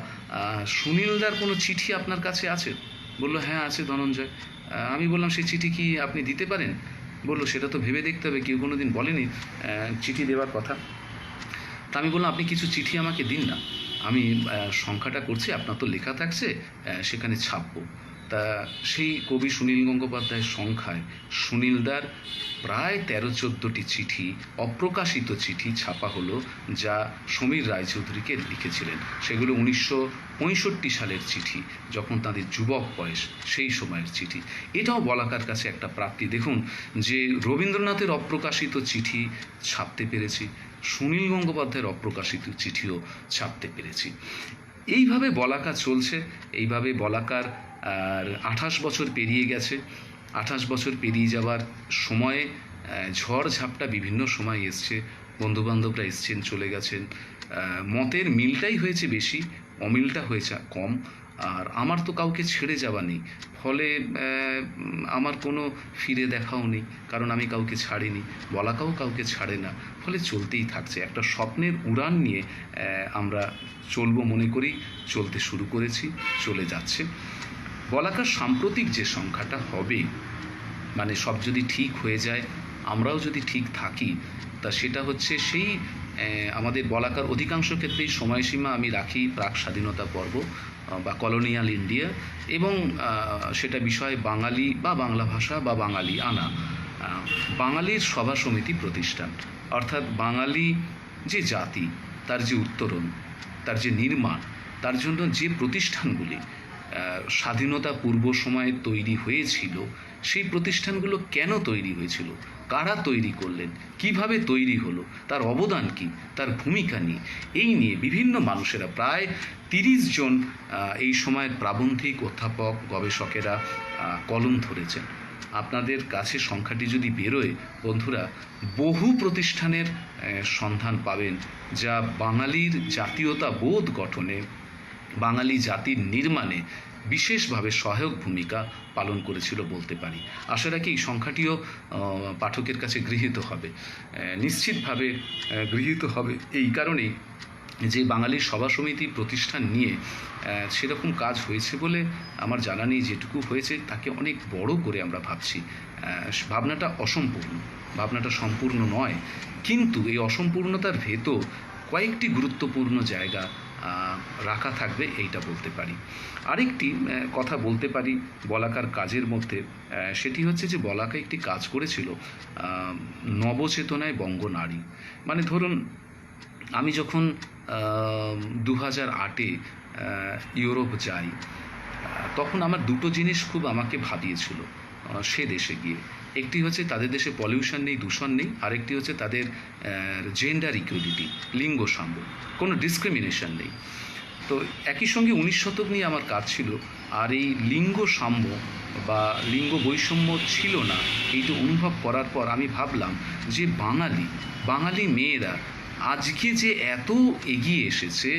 সুনীলদার কোনো চিঠি আপনার কাছে আছে? বললো হ্যাঁ আছে ধনঞ্জয়। আমি বললাম সেই চিঠি কি আপনি দিতে পারেন? বললো সেটা তো ভেবে দেখতে হবে, কেউ কোনো দিন বলেনি চিঠি দেওয়ার কথা। তা আমি বললাম আপনি কিছু চিঠি আমাকে দিন না, আমি সংখ্যাটা করছি, আপনার তো লেখা থাকছে, সেখানে ছাপবো। তা সেই কবি সুনীল গঙ্গোপাধ্যায়ের সংখ্যায় সুনীলদার প্রায় 13-14টি চিঠি, অপ্রকাশিত চিঠি ছাপা হলো, যা সমীর রায়চৌধুরীকে লিখেছিলেন। সেগুলো 1965 সালের চিঠি, যখন তাদের যুবক বয়স, সেই সময়ের চিঠি। এটাও বলাকার কাছে একটা প্রাপ্তি। দেখুন যে রবীন্দ্রনাথের অপ্রকাশিত চিঠি ছাপতে পেরেছি, সুনীল গঙ্গোপাধ্যায়ের অপ্রকাশিত চিঠিও ছাপতে পেরেছি। এইভাবে বলাকা চলছে, এইভাবে বলাকার 28 বছর পেরিয়ে গেছে। 28 বছর পেরিয়ে যাওয়ার সময়ে ঝড় ঝাপটা বিভিন্ন সময় এসছে, বন্ধুবান্ধবরা এসছেন চলে গেছেন, মতের মিলটাই হয়েছে বেশি, অমিলটা হয়েছে কম। আর আমার তো কাউকে ছেড়ে যাওয়া নেই, ফলে আমার কোনো ফিরে দেখাও নেই, কারণ আমি কাউকে ছাড়িনি, বলাকাও কাউকে ছাড়ে না, ফলে চলতেই থাকছে। একটা স্বপ্নের উড়ান নিয়ে আমরা চলবো মনে করি, চলতে শুরু করেছি, চলে যাচ্ছে। বলাকার সাম্প্রতিক যে সংখ্যাটা হবে, মানে সব যদি ঠিক হয়ে যায়, আমরাও যদি ঠিক থাকি, তা সেটা হচ্ছে সেই আমাদের বলাকার অধিকাংশ ক্ষেত্রেই সময়সীমা আমি রাখি প্রাক স্বাধীনতা পর্ব বা কলোনিয়াল ইন্ডিয়া, এবং সেটা বিষয় বাঙালি বা বাংলা ভাষা বা বাঙালি আনা, বাঙালির সভা সমিতি প্রতিষ্ঠান, অর্থাৎ বাঙালি যে জাতি, তার যে উত্তরণ, তার যে নির্মাণ, তার জন্য যে প্রতিষ্ঠানগুলি স্বাধীনতা পূর্ব সময়ে তৈরি হয়েছিল, সেই প্রতিষ্ঠানগুলো কেন তৈরি হয়েছিল, কারা তৈরি করলেন, কিভাবে তৈরি হলো, তার অবদান কী, তার ভূমিকা নিয়ে, এই নিয়ে বিভিন্ন মানুষেরা, প্রায় 30 জন এই সময়ের প্রাবন্ধিক, অধ্যাপক, গবেষকেরা কলম ধরেছেন। আপনাদের কাছে সংখ্যাটি যদি বেরোয় বন্ধুরা, বহু প্রতিষ্ঠানের সন্ধান পাবেন যা বাঙালির জাতীয়তা বোধ গঠনে, বাঙালি জাতির নির্মাণে বিশেষভাবে সহায়ক ভূমিকা পালন করেছিল বলতে পারি। আশা রাখি এই সংখ্যাটিও পাঠকের কাছে গৃহীত হবে, নিশ্চিতভাবে গৃহীত হবে, এই কারণেই যে বাঙালির সভা সমিতি প্রতিষ্ঠান নিয়ে সেরকম কাজ হয়েছে বলে আমার জানা নেই। যেটুকু হয়েছে তাকে অনেক বড় করে আমরা ভাবছি। ভাবনাটা অসম্পূর্ণ, ভাবনাটা সম্পূর্ণ নয়, কিন্তু এই অসম্পূর্ণতার ভেতর কয়েকটি গুরুত্বপূর্ণ জায়গা রাখা থাকবে, এইটা বলতে পারি। আরেকটি কথা বলতে পারি বলাকার কাজের মধ্যে, সেটি হচ্ছে যে বলাকা একটি কাজ করেছিল নবচেতনায় বঙ্গনারী। মানে ধরুন, আমি যখন 2008-এ ইউরোপ যাই, তখন আমার দুটো জিনিস খুব আমাকে ভাবিয়েছিল সে দেশে গিয়ে। একটি হচ্ছে তাদের দেশে পলিউশন নেই, দূষণ নেই, আরেকটি হচ্ছে তাদের জেন্ডার ইকুয়ালিটি, লিঙ্গ সাম্য, কোনো ডিসক্রিমিনেশন নেই। তো একই সঙ্গে 19 শতক নিয়ে আমার কাজ ছিল, আর এই লিঙ্গ সাম্য বা লিঙ্গ বৈষম্য ছিল না, এইটা অনুভব করার পর আমি ভাবলাম যে বাঙালি মেয়েরা আজকে যে এত এগিয়ে এসেছে,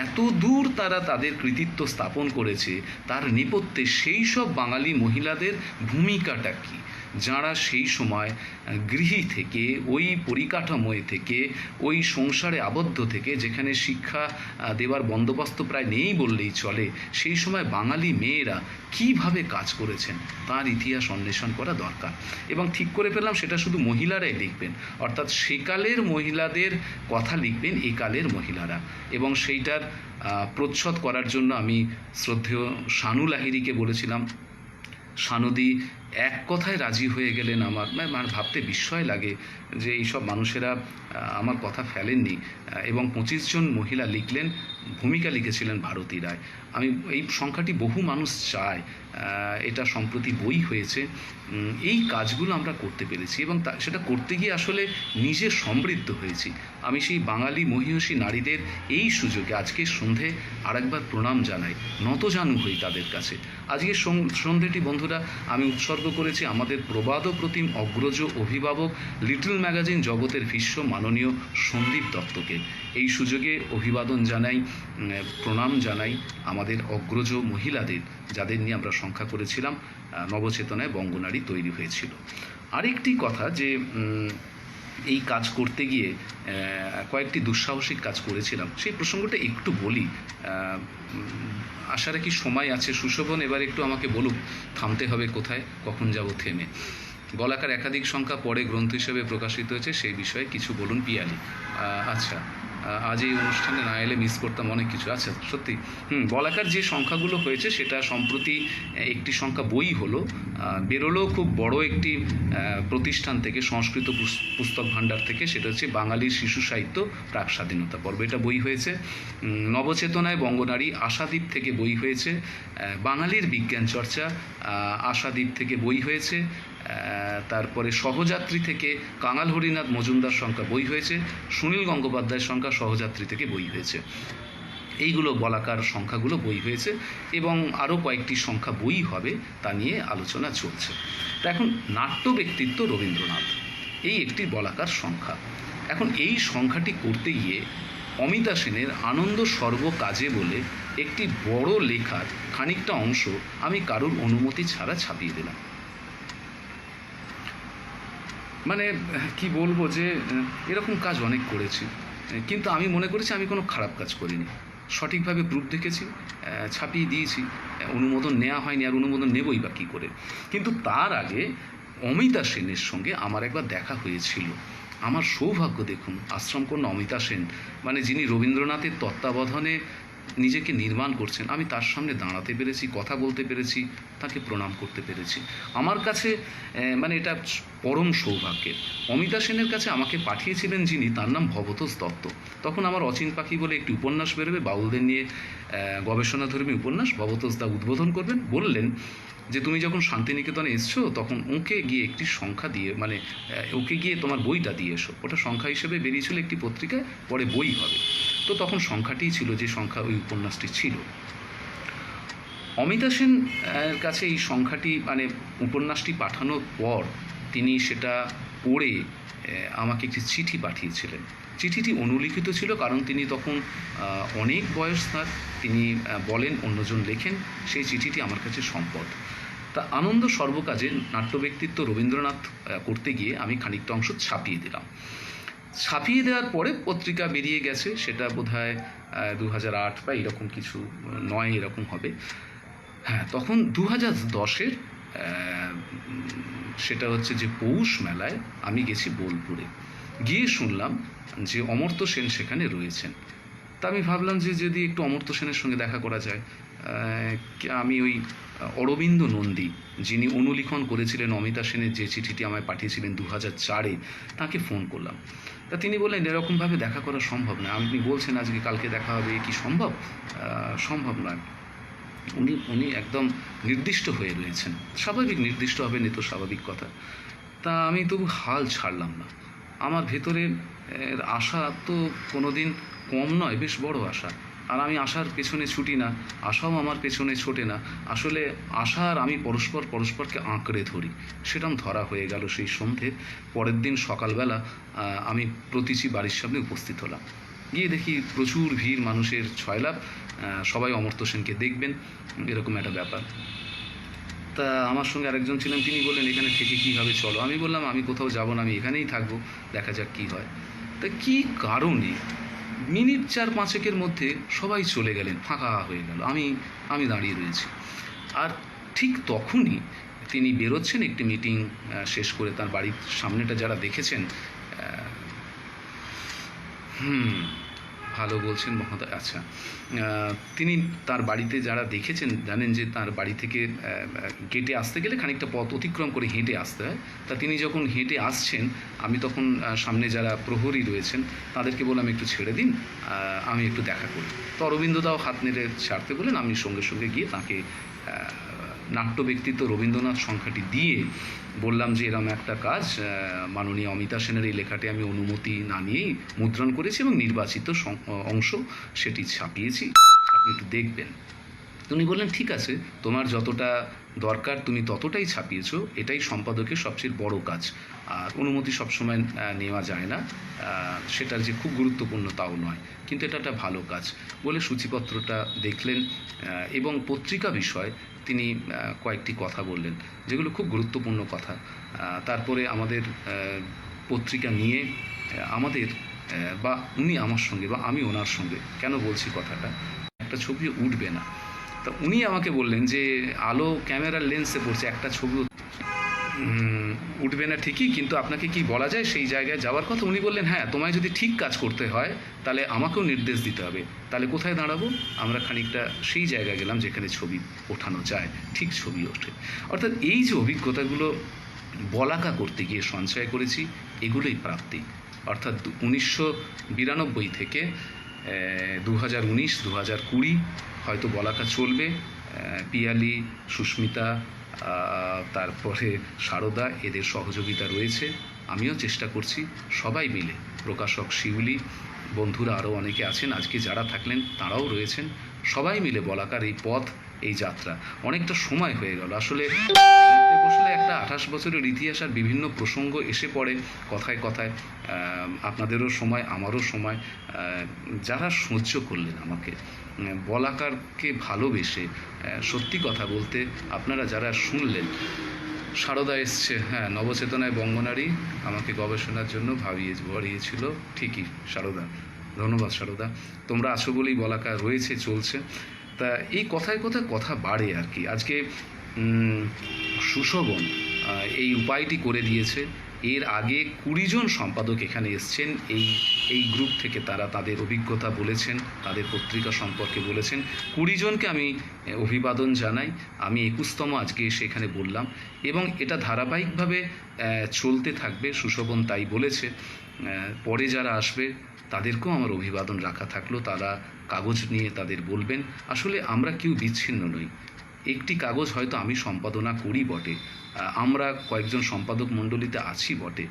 এত দূর তারা তাদের কৃতিত্ব স্থাপন করেছে, তার নেপথ্যে সেই সব বাঙালি মহিলাদের ভূমিকাটা কী, যারা সেই সময় গৃহী থেকে, ওই পরিকাঠামোয় থেকে, ওই সংসারে আবদ্ধ থেকে, যেখানে শিক্ষা দেওয়ার বন্দোবস্ত প্রায় নেই বললেই চলে, সেই সময় বাঙালি মেয়েরা কিভাবে কাজ করেছেন তার ইতিহাস অন্বেষণ করা দরকার। এবং ঠিক করে পেলাম সেটা শুধু মহিলারাই লিখবেন, অর্থাৎ সেকালের মহিলাদের কথা লিখবেন এই কালের মহিলারা। এবং সেইটার প্রচ্ছদ করার জন্য আমি শ্রদ্ধেয় শানু লাহিড়ীকে বলেছিলাম। শানুদি এক কথায় রাজি হয়ে গেলেন। আমার ভাবতে বিস্ময় লাগে যে এইসব মানুষেরা আমার কথা ফেলেননি, এবং 25 জন মহিলা লিখলেন, ভূমিকা লিখেছিলেন ভারতী রায়। আমি এই সংখ্যাটি বহু মানুষ চায়, এটা সম্প্রতি বই হয়েছে। এই কাজগুলো আমরা করতে পেরেছি, এবং সেটা করতে গিয়ে আসলে নিজে সমৃদ্ধ হয়েছি। আমি সেই বাঙালি মহিষী নারীদের এই সুযোগে আজকের সন্ধে আরেকবার প্রণাম জানাই, নতজানু হই তাদের কাছে। আজকের সন্ধেটি বন্ধুরা আমি উৎসর্গ করেছি আমাদের প্রবাদ প্রতিম অগ্রজ অভিভাবক, লিটল ম্যাগাজিন জগতের ভীষ্ম মাননীয় সন্দীপ দত্তকে। এই সুযোগে অভিবাদন জানাই, প্রণাম জানাই আমাদের অগ্রজ মহিলাদের, যাদের নিয়ে আমরা সংখ্যা করেছিলাম নবচেতনায় বঙ্গনারী তৈরি হয়েছিল। আরেকটি কথা যে এই কাজ করতে গিয়ে কয়েকটি দুঃসাহসিক কাজ করেছিলাম, সেই প্রসঙ্গটা একটু বলি। আশা রাখি সময় আছে। সুশোভন এবার একটু আমাকে বলুক থামতে হবে কোথায়, কখন যাব থেমে। বলাকার একাধিক সংখ্যা পরে গ্রন্থ হিসেবে প্রকাশিত হয়েছে, সেই বিষয়ে কিছু বলুন পিয়ালি। আচ্ছা, আজ এই অনুষ্ঠানে না এলে মিস করতাম অনেক কিছু। আচ্ছা, সত্যি বলাকার যে সংখ্যাগুলো হয়েছে সেটা সম্প্রতি একটি সংখ্যা বই হলো, বেরোলো খুব বড় একটি প্রতিষ্ঠান থেকে, সংস্কৃত পুস্তক ভাণ্ডার থেকে। সেটা হচ্ছে বাঙালির শিশু সাহিত্য প্রাক স্বাধীনতা পর্ব, এটা বই হয়েছে। নবচেতনায় বঙ্গনারী আশাদ্বীপ থেকে বই হয়েছে। বাঙালির বিজ্ঞান চর্চা আশাদ্বীপ থেকে বই হয়েছে। তারপরে সহযাত্রী থেকে কাঙাল হরিনাথ মজুমদার সংখ্যা বই হয়েছে। সুনীল গঙ্গোপাধ্যায়ের সংখ্যা সহযাত্রী থেকে বই হয়েছে। এইগুলো বলাকার সংখ্যাগুলো বই হয়েছে এবং আরও কয়েকটি সংখ্যা বই হবে, তা নিয়ে আলোচনা চলছে। তা এখন নাট্য ব্যক্তিত্ব রবীন্দ্রনাথ এই একটি বলাকার সংখ্যা। এখন এই সংখ্যাটি করতে গিয়ে অমিতা সেনের আনন্দ সর্ব কাজে বলে একটি বড় লেখার খানিকটা অংশ আমি কারুর অনুমতি ছাড়া ছাপিয়ে দিলাম। মানে কি বলবো যে এরকম কাজ অনেক করেছি, কিন্তু আমি মনে করেছি আমি কোনো খারাপ কাজ করিনি, সঠিকভাবে প্রুফ দেখেছি, ছাপিয়ে দিয়েছি। অনুমোদন নেওয়া হয়নি, আর অনুমোদন নেবই বা কী করে। কিন্তু তার আগে অমিতা সেনের সঙ্গে আমার একবার দেখা হয়েছিল। আমার সৌভাগ্য দেখুন, আশ্রমকন্যা অমিতা সেন, মানে যিনি রবীন্দ্রনাথের তত্ত্বাবধানে নিজেকে নির্মাণ করছেন, আমি তার সামনে দাঁড়াতে পেরেছি, কথা বলতে পেরেছি, তাকে প্রণাম করতে পেরেছি। আমার কাছে মানে এটা পরম সৌভাগ্যের। অমিতা সেনের কাছে আমাকে পাঠিয়েছিলেন যিনি, তার নাম ভবতোষ দত্ত। তখন আমার অচিন পাখি বলে একটি উপন্যাস বেরোবে, বাউলদের নিয়ে গবেষণাধর্মী উপন্যাস, ভবতোষ দা উদ্বোধন করবেন। বললেন যে তুমি যখন শান্তিনিকেতনে এসছো তখন ওকে গিয়ে একটি সংখ্যা দিয়ে, মানে ওকে গিয়ে তোমার বইটা দিয়ে এসো। ওটা সংখ্যা হিসেবে বেরিয়েছিল একটি পত্রিকায়, পরে বই হবে। তো তখন সংখ্যাটিই ছিল যে সংখ্যা ওই উপন্যাসটি ছিল। অমিতা সেন এর কাছে এই সংখ্যাটি, মানে উপন্যাসটি পাঠানোর পর তিনি সেটা পড়ে আমাকে একটি চিঠি পাঠিয়েছিলেন। চিঠিটি অনুলিখিত ছিল, কারণ তিনি তখন অনেক বয়স তার। তিনি বলেন অন্যজন লেখেন, সেই চিঠিটি আমার কাছে সম্পদ। তা আনন্দ সর্বকাজে নাট্য ব্যক্তিত্ব রবীন্দ্রনাথ করতে গিয়ে আমি খানিকটা অংশ ছাপিয়ে দিলাম। ছাপিয়ে দেওয়ার পরে পত্রিকা বেরিয়ে গেছে, সেটা বোধহয় 2008 বা এরকম কিছু, 9 এরকম হবে। হ্যাঁ, তখন 2010-এর সেটা হচ্ছে যে পৌষ মেলায় আমি গেছি বোলপুরে। গিয়ে শুনলাম যে অমর্ত্য সেন সেখানে রয়েছেন। তা আমি ভাবলাম যে যদি একটু অমর্ত্য সেনের সঙ্গে দেখা করা যায়। আমি ওই অরবিন্দ নন্দী, যিনি অনুলিখন করেছিলেন অমিতা সেনের যে চিঠিটি আমায় পাঠিয়েছিলেন 2004-এ, তাকে ফোন করলাম। তা তিনি বললেন এরকমভাবে দেখা করা সম্ভব নয়। আপনি বলছেন আজকে কালকে দেখা হবে, কি সম্ভব? সম্ভব নয়। উনি একদম নির্দিষ্ট হয়ে রয়েছেন। স্বাভাবিক, নির্দিষ্ট হবেন, এ তো স্বাভাবিক কথা। তা আমি তবু হাল ছাড়লাম না। আমার ভেতরে আশা তো কোনো দিন কম নয়, বেশ বড় আশা। আর আমি আশার পেছনে ছুটি না, আশাও আমার পেছনে ছোটে না। আসলে আশা আর আমি পরস্পরকে আঁকড়ে ধরি। সেরকম ধরা হয়ে গেল সেই সন্ধ্যে। পরের দিন সকালবেলা আমি প্রতিচি বাড়ির সামনে উপস্থিত হলাম। গিয়ে দেখি প্রচুর ভিড়, মানুষের ছয়লাভ, সবাই অমর্ত্য সেনকে দেখবেন, এরকম একটা ব্যাপার। তা আমার সঙ্গে আরেকজন ছিলেন, তিনি বললেন এখানে থেকে কী হবে, চলো। আমি বললাম আমি কোথাও যাব না, আমি এখানেই থাকবো, দেখা যাক কী হয়। তা কী কারণে মিনিট 4-5-এর মধ্যে সবাই চলে গেলেন, ফাঁকা হয়ে গেল, আমি দাঁড়িয়ে রয়েছি। আর ঠিক তখনই তিনি বেরোচ্ছেন একটি মিটিং শেষ করে। তার বাড়ির সামনেটা যারা দেখেছেন, ভালো বলছেন মহোদয়, আচ্ছা, তিনি তার বাড়িতে যারা দেখেছেন জানেন যে তার বাড়ি থেকে গেটে আসতে গেলে খানিকটা পথ অতিক্রম করে হেঁটে আসতে হয়। তা তিনি যখন হেঁটে আসছেন, আমি তখন সামনে যারা প্রহরী রয়েছেন তাদেরকে বললাম একটু ছেড়ে দিন, আমি একটু দেখা করি। তো অরবিন্দদাও হাত নেড়ে ছাড়তে বলেন। আমি সঙ্গে সঙ্গে গিয়ে তাকে নাট্য ব্যক্তিত্ব রবীন্দ্রনাথ সংখ্যাটি দিয়ে বললাম যে এরকম একটা কাজ, মাননীয় অমিতা সেনের এই লেখাটি আমি অনুমতি না নিয়েই মুদ্রণ করেছি এবং নির্বাচিত অংশ সেটি ছাপিয়েছি, আপনি একটু দেখবেন। উনি বললেন ঠিক আছে, তোমার যতটা দরকার তুমি ততটাই ছাপিয়েছো, এটাই সম্পাদকের সবচেয়ে বড় কাজ। আর অনুমতি সবসময় নেওয়া যায় না, সেটার যে খুব গুরুত্বপূর্ণ তাও নয়, কিন্তু এটা একটা ভালো কাজ বলে সূচিপত্রটা দেখলেন এবং পত্রিকা বিষয় তিনি কয়েকটি কথা বললেন, যেগুলো খুব গুরুত্বপূর্ণ কথা। তারপরে আমাদের পত্রিকা নিয়ে আমাদের বা উনি আমার সঙ্গে বা আমি ওনার সঙ্গে, কেন বলছি কথাটা, একটা ছবি উঠবে না। তা উনি আমাকে বললেন যে আলো ক্যামেরার লেন্সে পড়ছে, একটা ছবি উঠবে না ঠিকই, কিন্তু আপনাকে কি বলা যায় সেই জায়গায় যাওয়ার কথা? উনি বললেন হ্যাঁ, তোমায় যদি ঠিক কাজ করতে হয় তাহলে আমাকেও নির্দেশ দিতে হবে। তাহলে কোথায় দাঁড়াবো? আমরা খানিকটা সেই জায়গায় গেলাম যেখানে ছবি ওঠানো যায়, ঠিক ছবি ওঠে। অর্থাৎ এই যে অভিজ্ঞতাগুলো বলাকা করতে গিয়ে সঞ্চয় করেছি, এগুলোই প্রাপ্তি। অর্থাৎ 1992 থেকে 2019, 2020 হয়তো বলাকা চলবে। পিয়ালি, সুস্মিতা, তারপরে সারদা, এদের সহযোগিতা রয়েছে। আমিও চেষ্টা করছি, সবাই মিলে, প্রকাশক শিউলি, বন্ধুরা আরও অনেকে আছেন, আজকে যারা থাকলেন তারাও রয়েছেন, সবাই মিলে বলাকার এই পথ, এই যাত্রা অনেকটা সময় হয়ে গেল। আসলে বসলে একটা 28 বছরের ইতিহাস আর বিভিন্ন প্রসঙ্গ এসে পড়ে কথায় কথায়। আপনাদেরও সময়, আমারও সময়। যারা সহ্য করলেন আমাকে, বলাকারকে ভালোবেসে, সত্যি কথা বলতে আপনারা যারা শুনলেন, সারদা এসছে, হ্যাঁ, নবচেতনায় বঙ্গনারী আমাকে গবেষণার জন্য বাড়িয়েছিল, ঠিকই সারদা, ধন্যবাদ সারদা, তোমরা আছো বলেই বলাকার রয়েছে, চলছে। তা এই কথায় কথায় কথা বাড়ে আর কি। আজকে সুশোভন এই উপায়টি করে দিয়েছে। এর আগে 20 জন সম্পাদক এখানে এসছেন, এই গ্রুপ থেকে তারা তাদের অভিজ্ঞতা বলেছেন, তাদের পত্রিকা সম্পর্কে বলেছেন। 20 জনকে আমি অভিবাদন জানাই। আমি 21তম আজকে এসে এখানে বললাম, এবং এটা ধারাবাহিকভাবে চলতে থাকবে। সুশোভন তাই বলেছে। পরে যারা আসবে তাদেরকেও আমার অভিবাদন রাখা থাকলো, তারা কাগজ নিয়ে তাদের বলবেন। আসলে আমরা কেউ বিচ্ছিন্ন নই। একটি কাগজ হয়তো আমি সম্পাদনা করি বটে, আমরা কয়েকজন সম্পাদক মণ্ডলীতে আছি বটে,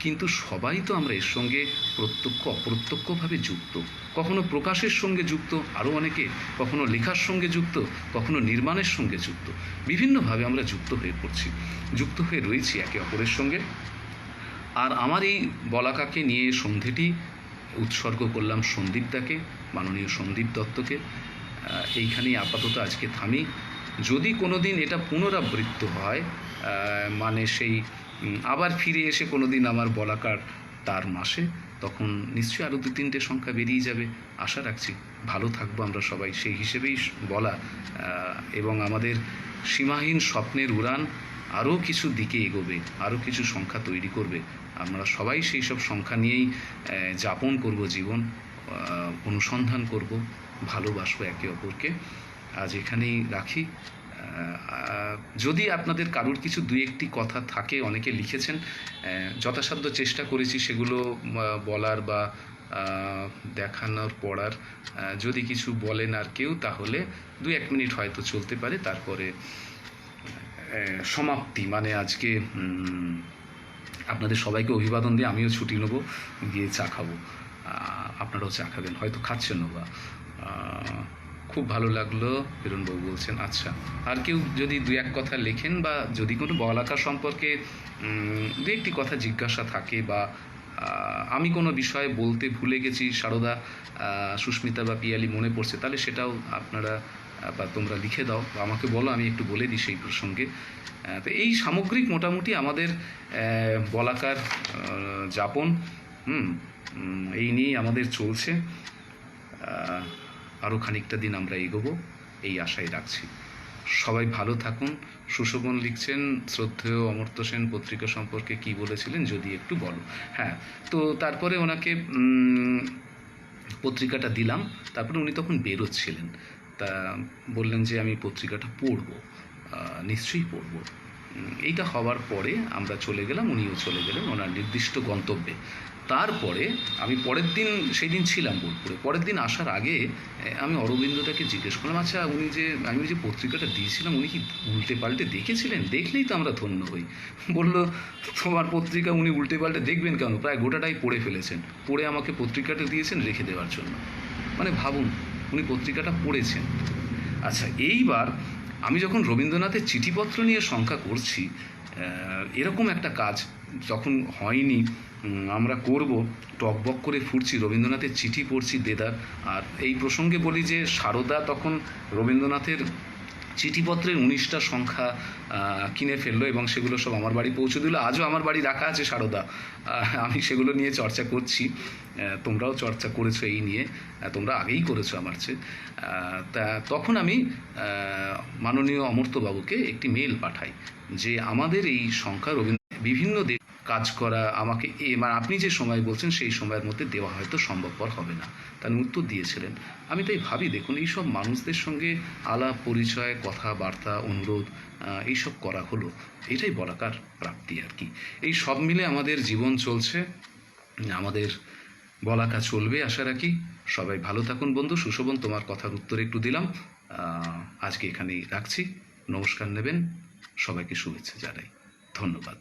কিন্তু সবাই তো আমরা এর সঙ্গে প্রত্যক্ষ অপ্রত্যক্ষভাবে যুক্ত। কখনো প্রকাশের সঙ্গে যুক্ত আরও অনেকে, কখনো লেখার সঙ্গে যুক্ত, কখনো নির্মাণের সঙ্গে যুক্ত। বিভিন্নভাবে আমরা যুক্ত হয়ে পড়ছি, যুক্ত হয়ে রয়েছি একে অপরের সঙ্গে। আর আমার এই বলাকাকে নিয়ে সন্ধিটি উৎসর্গ করলাম সন্দীপদাকে, মাননীয় সন্দীপ দত্তকে। এইখানেই আপাতত আজকে থামি। যদি কোনো দিন এটা পুনরাবৃত্ত হয়, মানে সেই আবার ফিরে এসে কোনো দিন আমার বলাকার তার মাসে, তখন নিশ্চয়ই আরও 2-3টে সংখ্যা বেরিয়ে যাবে, আশা রাখছি। ভালো থাকবো আমরা সবাই, সেই হিসেবেই বলা। এবং আমাদের সীমাহীন স্বপ্নের উড়ান আরও কিছু দিকে এগোবে, আরও কিছু সংখ্যা তৈরি করবে। আমরা সবাই সেই সব সংখ্যা নিয়েই যাপন করব জীবন, অনুসন্ধান করব, ভালোবাসবো একে অপরকে। আজ এখানেই রাখি। যদি আপনাদের কারোর কিছু 2-1টি কথা থাকে, অনেকে লিখেছেন, যথাসাধ্য চেষ্টা করেছি সেগুলো বলার বা দেখানোর, পড়ার। যদি কিছু বলেন আর কেউ, তাহলে 2-1 মিনিট হয়তো চলতে পারে, তারপরে সমাপ্তি। মানে আজকে আপনাদের সবাইকে অভিবাদন দিয়ে আমিও ছুটি নেবো, গিয়ে চা খাবো। আপনারাও চা খাবেন, হয়তো খাচ্ছেনও বা। খুব ভালো লাগলো হিরণবাবু বলছেন। আচ্ছা, আর কেউ যদি 2-1 কথা লেখেন, বা যদি কোনো বলাকা সম্পর্কে 2-1টি কথা জিজ্ঞাসা থাকে, বা আমি কোনো বিষয়ে বলতে ভুলে গেছি, সারদা, সুস্মিতা বা পিয়ালি মনে পড়ছে, তাহলে সেটাও আপনারা বা তোমরা লিখে দাও, বা আমাকে বলো, আমি একটু বলে দিই সেই প্রসঙ্গে। তো এই সামগ্রিক মোটামুটি আমাদের বলাকার যাপন, এই নিয়েই আমাদের চলছে। আরও খানিকটা দিন আমরা এগোবো, এই আশাই রাখছি। সবাই ভালো থাকুন। সুশোভন লিখছেন, শ্রদ্ধেয় অমর্ত্য সেন পত্রিকা সম্পর্কে কি বলেছিলেন যদি একটু বলো। হ্যাঁ, তো তারপরে ওনাকে পত্রিকাটা দিলাম, তারপরে উনি তখন বেরোচ্ছিলেন, তা বললেন যে আমি পত্রিকাটা পড়বো, নিশ্চয়ই পড়বো। এইটা হওয়ার পরে আমরা চলে গেলাম, উনিও চলে গেলেন ওনার নির্দিষ্ট গন্তব্যে। তারপরে আমি পরের দিন, সেই দিন ছিলাম বোলপুরে, পরের দিন আসার আগে আমি অরবিন্দটাকে জিজ্ঞেস করলাম, আচ্ছা আমি যে পত্রিকাটা দিয়েছিলাম, উনি কি উল্টে পাল্টে দেখেছিলেন? দেখলেই তো আমরা ধন্য হই। বলল, তোমার পত্রিকা উনি উল্টে পাল্টে দেখবেন কেন, প্রায় গোটাটাই পড়ে ফেলেছেন, পড়ে আমাকে পত্রিকাটা দিয়েছেন রেখে দেওয়ার জন্য। মানে ভাবুন, উনি পত্রিকাটা পড়েছেন। আচ্ছা, এইবার আমি যখন রবীন্দ্রনাথের চিঠিপত্র নিয়ে সংখ্যা করছি, এরকম একটা কাজ যখন হয়নি, আমরা করব, টকবক করে ফুটছি, রবীন্দ্রনাথের চিঠি পড়ছি দেদার। আর এই প্রসঙ্গে বলি যে সারদা তখন রবীন্দ্রনাথের চিঠিপত্রের 19টা সংখ্যা কিনে ফেললো, এবং সেগুলো সব আমার বাড়ি পৌঁছে দিল। আজও আমার বাড়ি রাখা আছে সারদা, আমি সেগুলো নিয়ে চর্চা করছি। তোমরাও চর্চা করেছো এই নিয়ে, তোমরা আগেই করেছো আমার চেয়ে। তা তখন আমি মাননীয় অমর্ত্যবাবুকে একটি মেল পাঠাই যে আমাদের এই সংখ্যা বিভিন্ন কাজ করা আমাকে, মানে আপনি যে সময় বলছেন সেই সময়ের মধ্যে দেওয়া হয়তো সম্ভবপর হবে না। তার উত্তর দিয়েছিলেন। আমি তাই ভাবি, দেখুন, এইসব মানুষদের সঙ্গে আলাপ পরিচয়, কথাবার্তা, অনুরোধ, এইসব করা হলো, এটাই বলাকার প্রাপ্তি আর কি। এই সব মিলে আমাদের জীবন চলছে, আমাদের বলাকা চলবে আশা রাখি। সবাই ভালো থাকুন বন্ধু। সুশোভন, তোমার কথার উত্তর একটু দিলাম, আজকে এখানেই রাখছি। নমস্কার নেবেন, সবাইকে শুভেচ্ছা জানাই, ধন্যবাদ।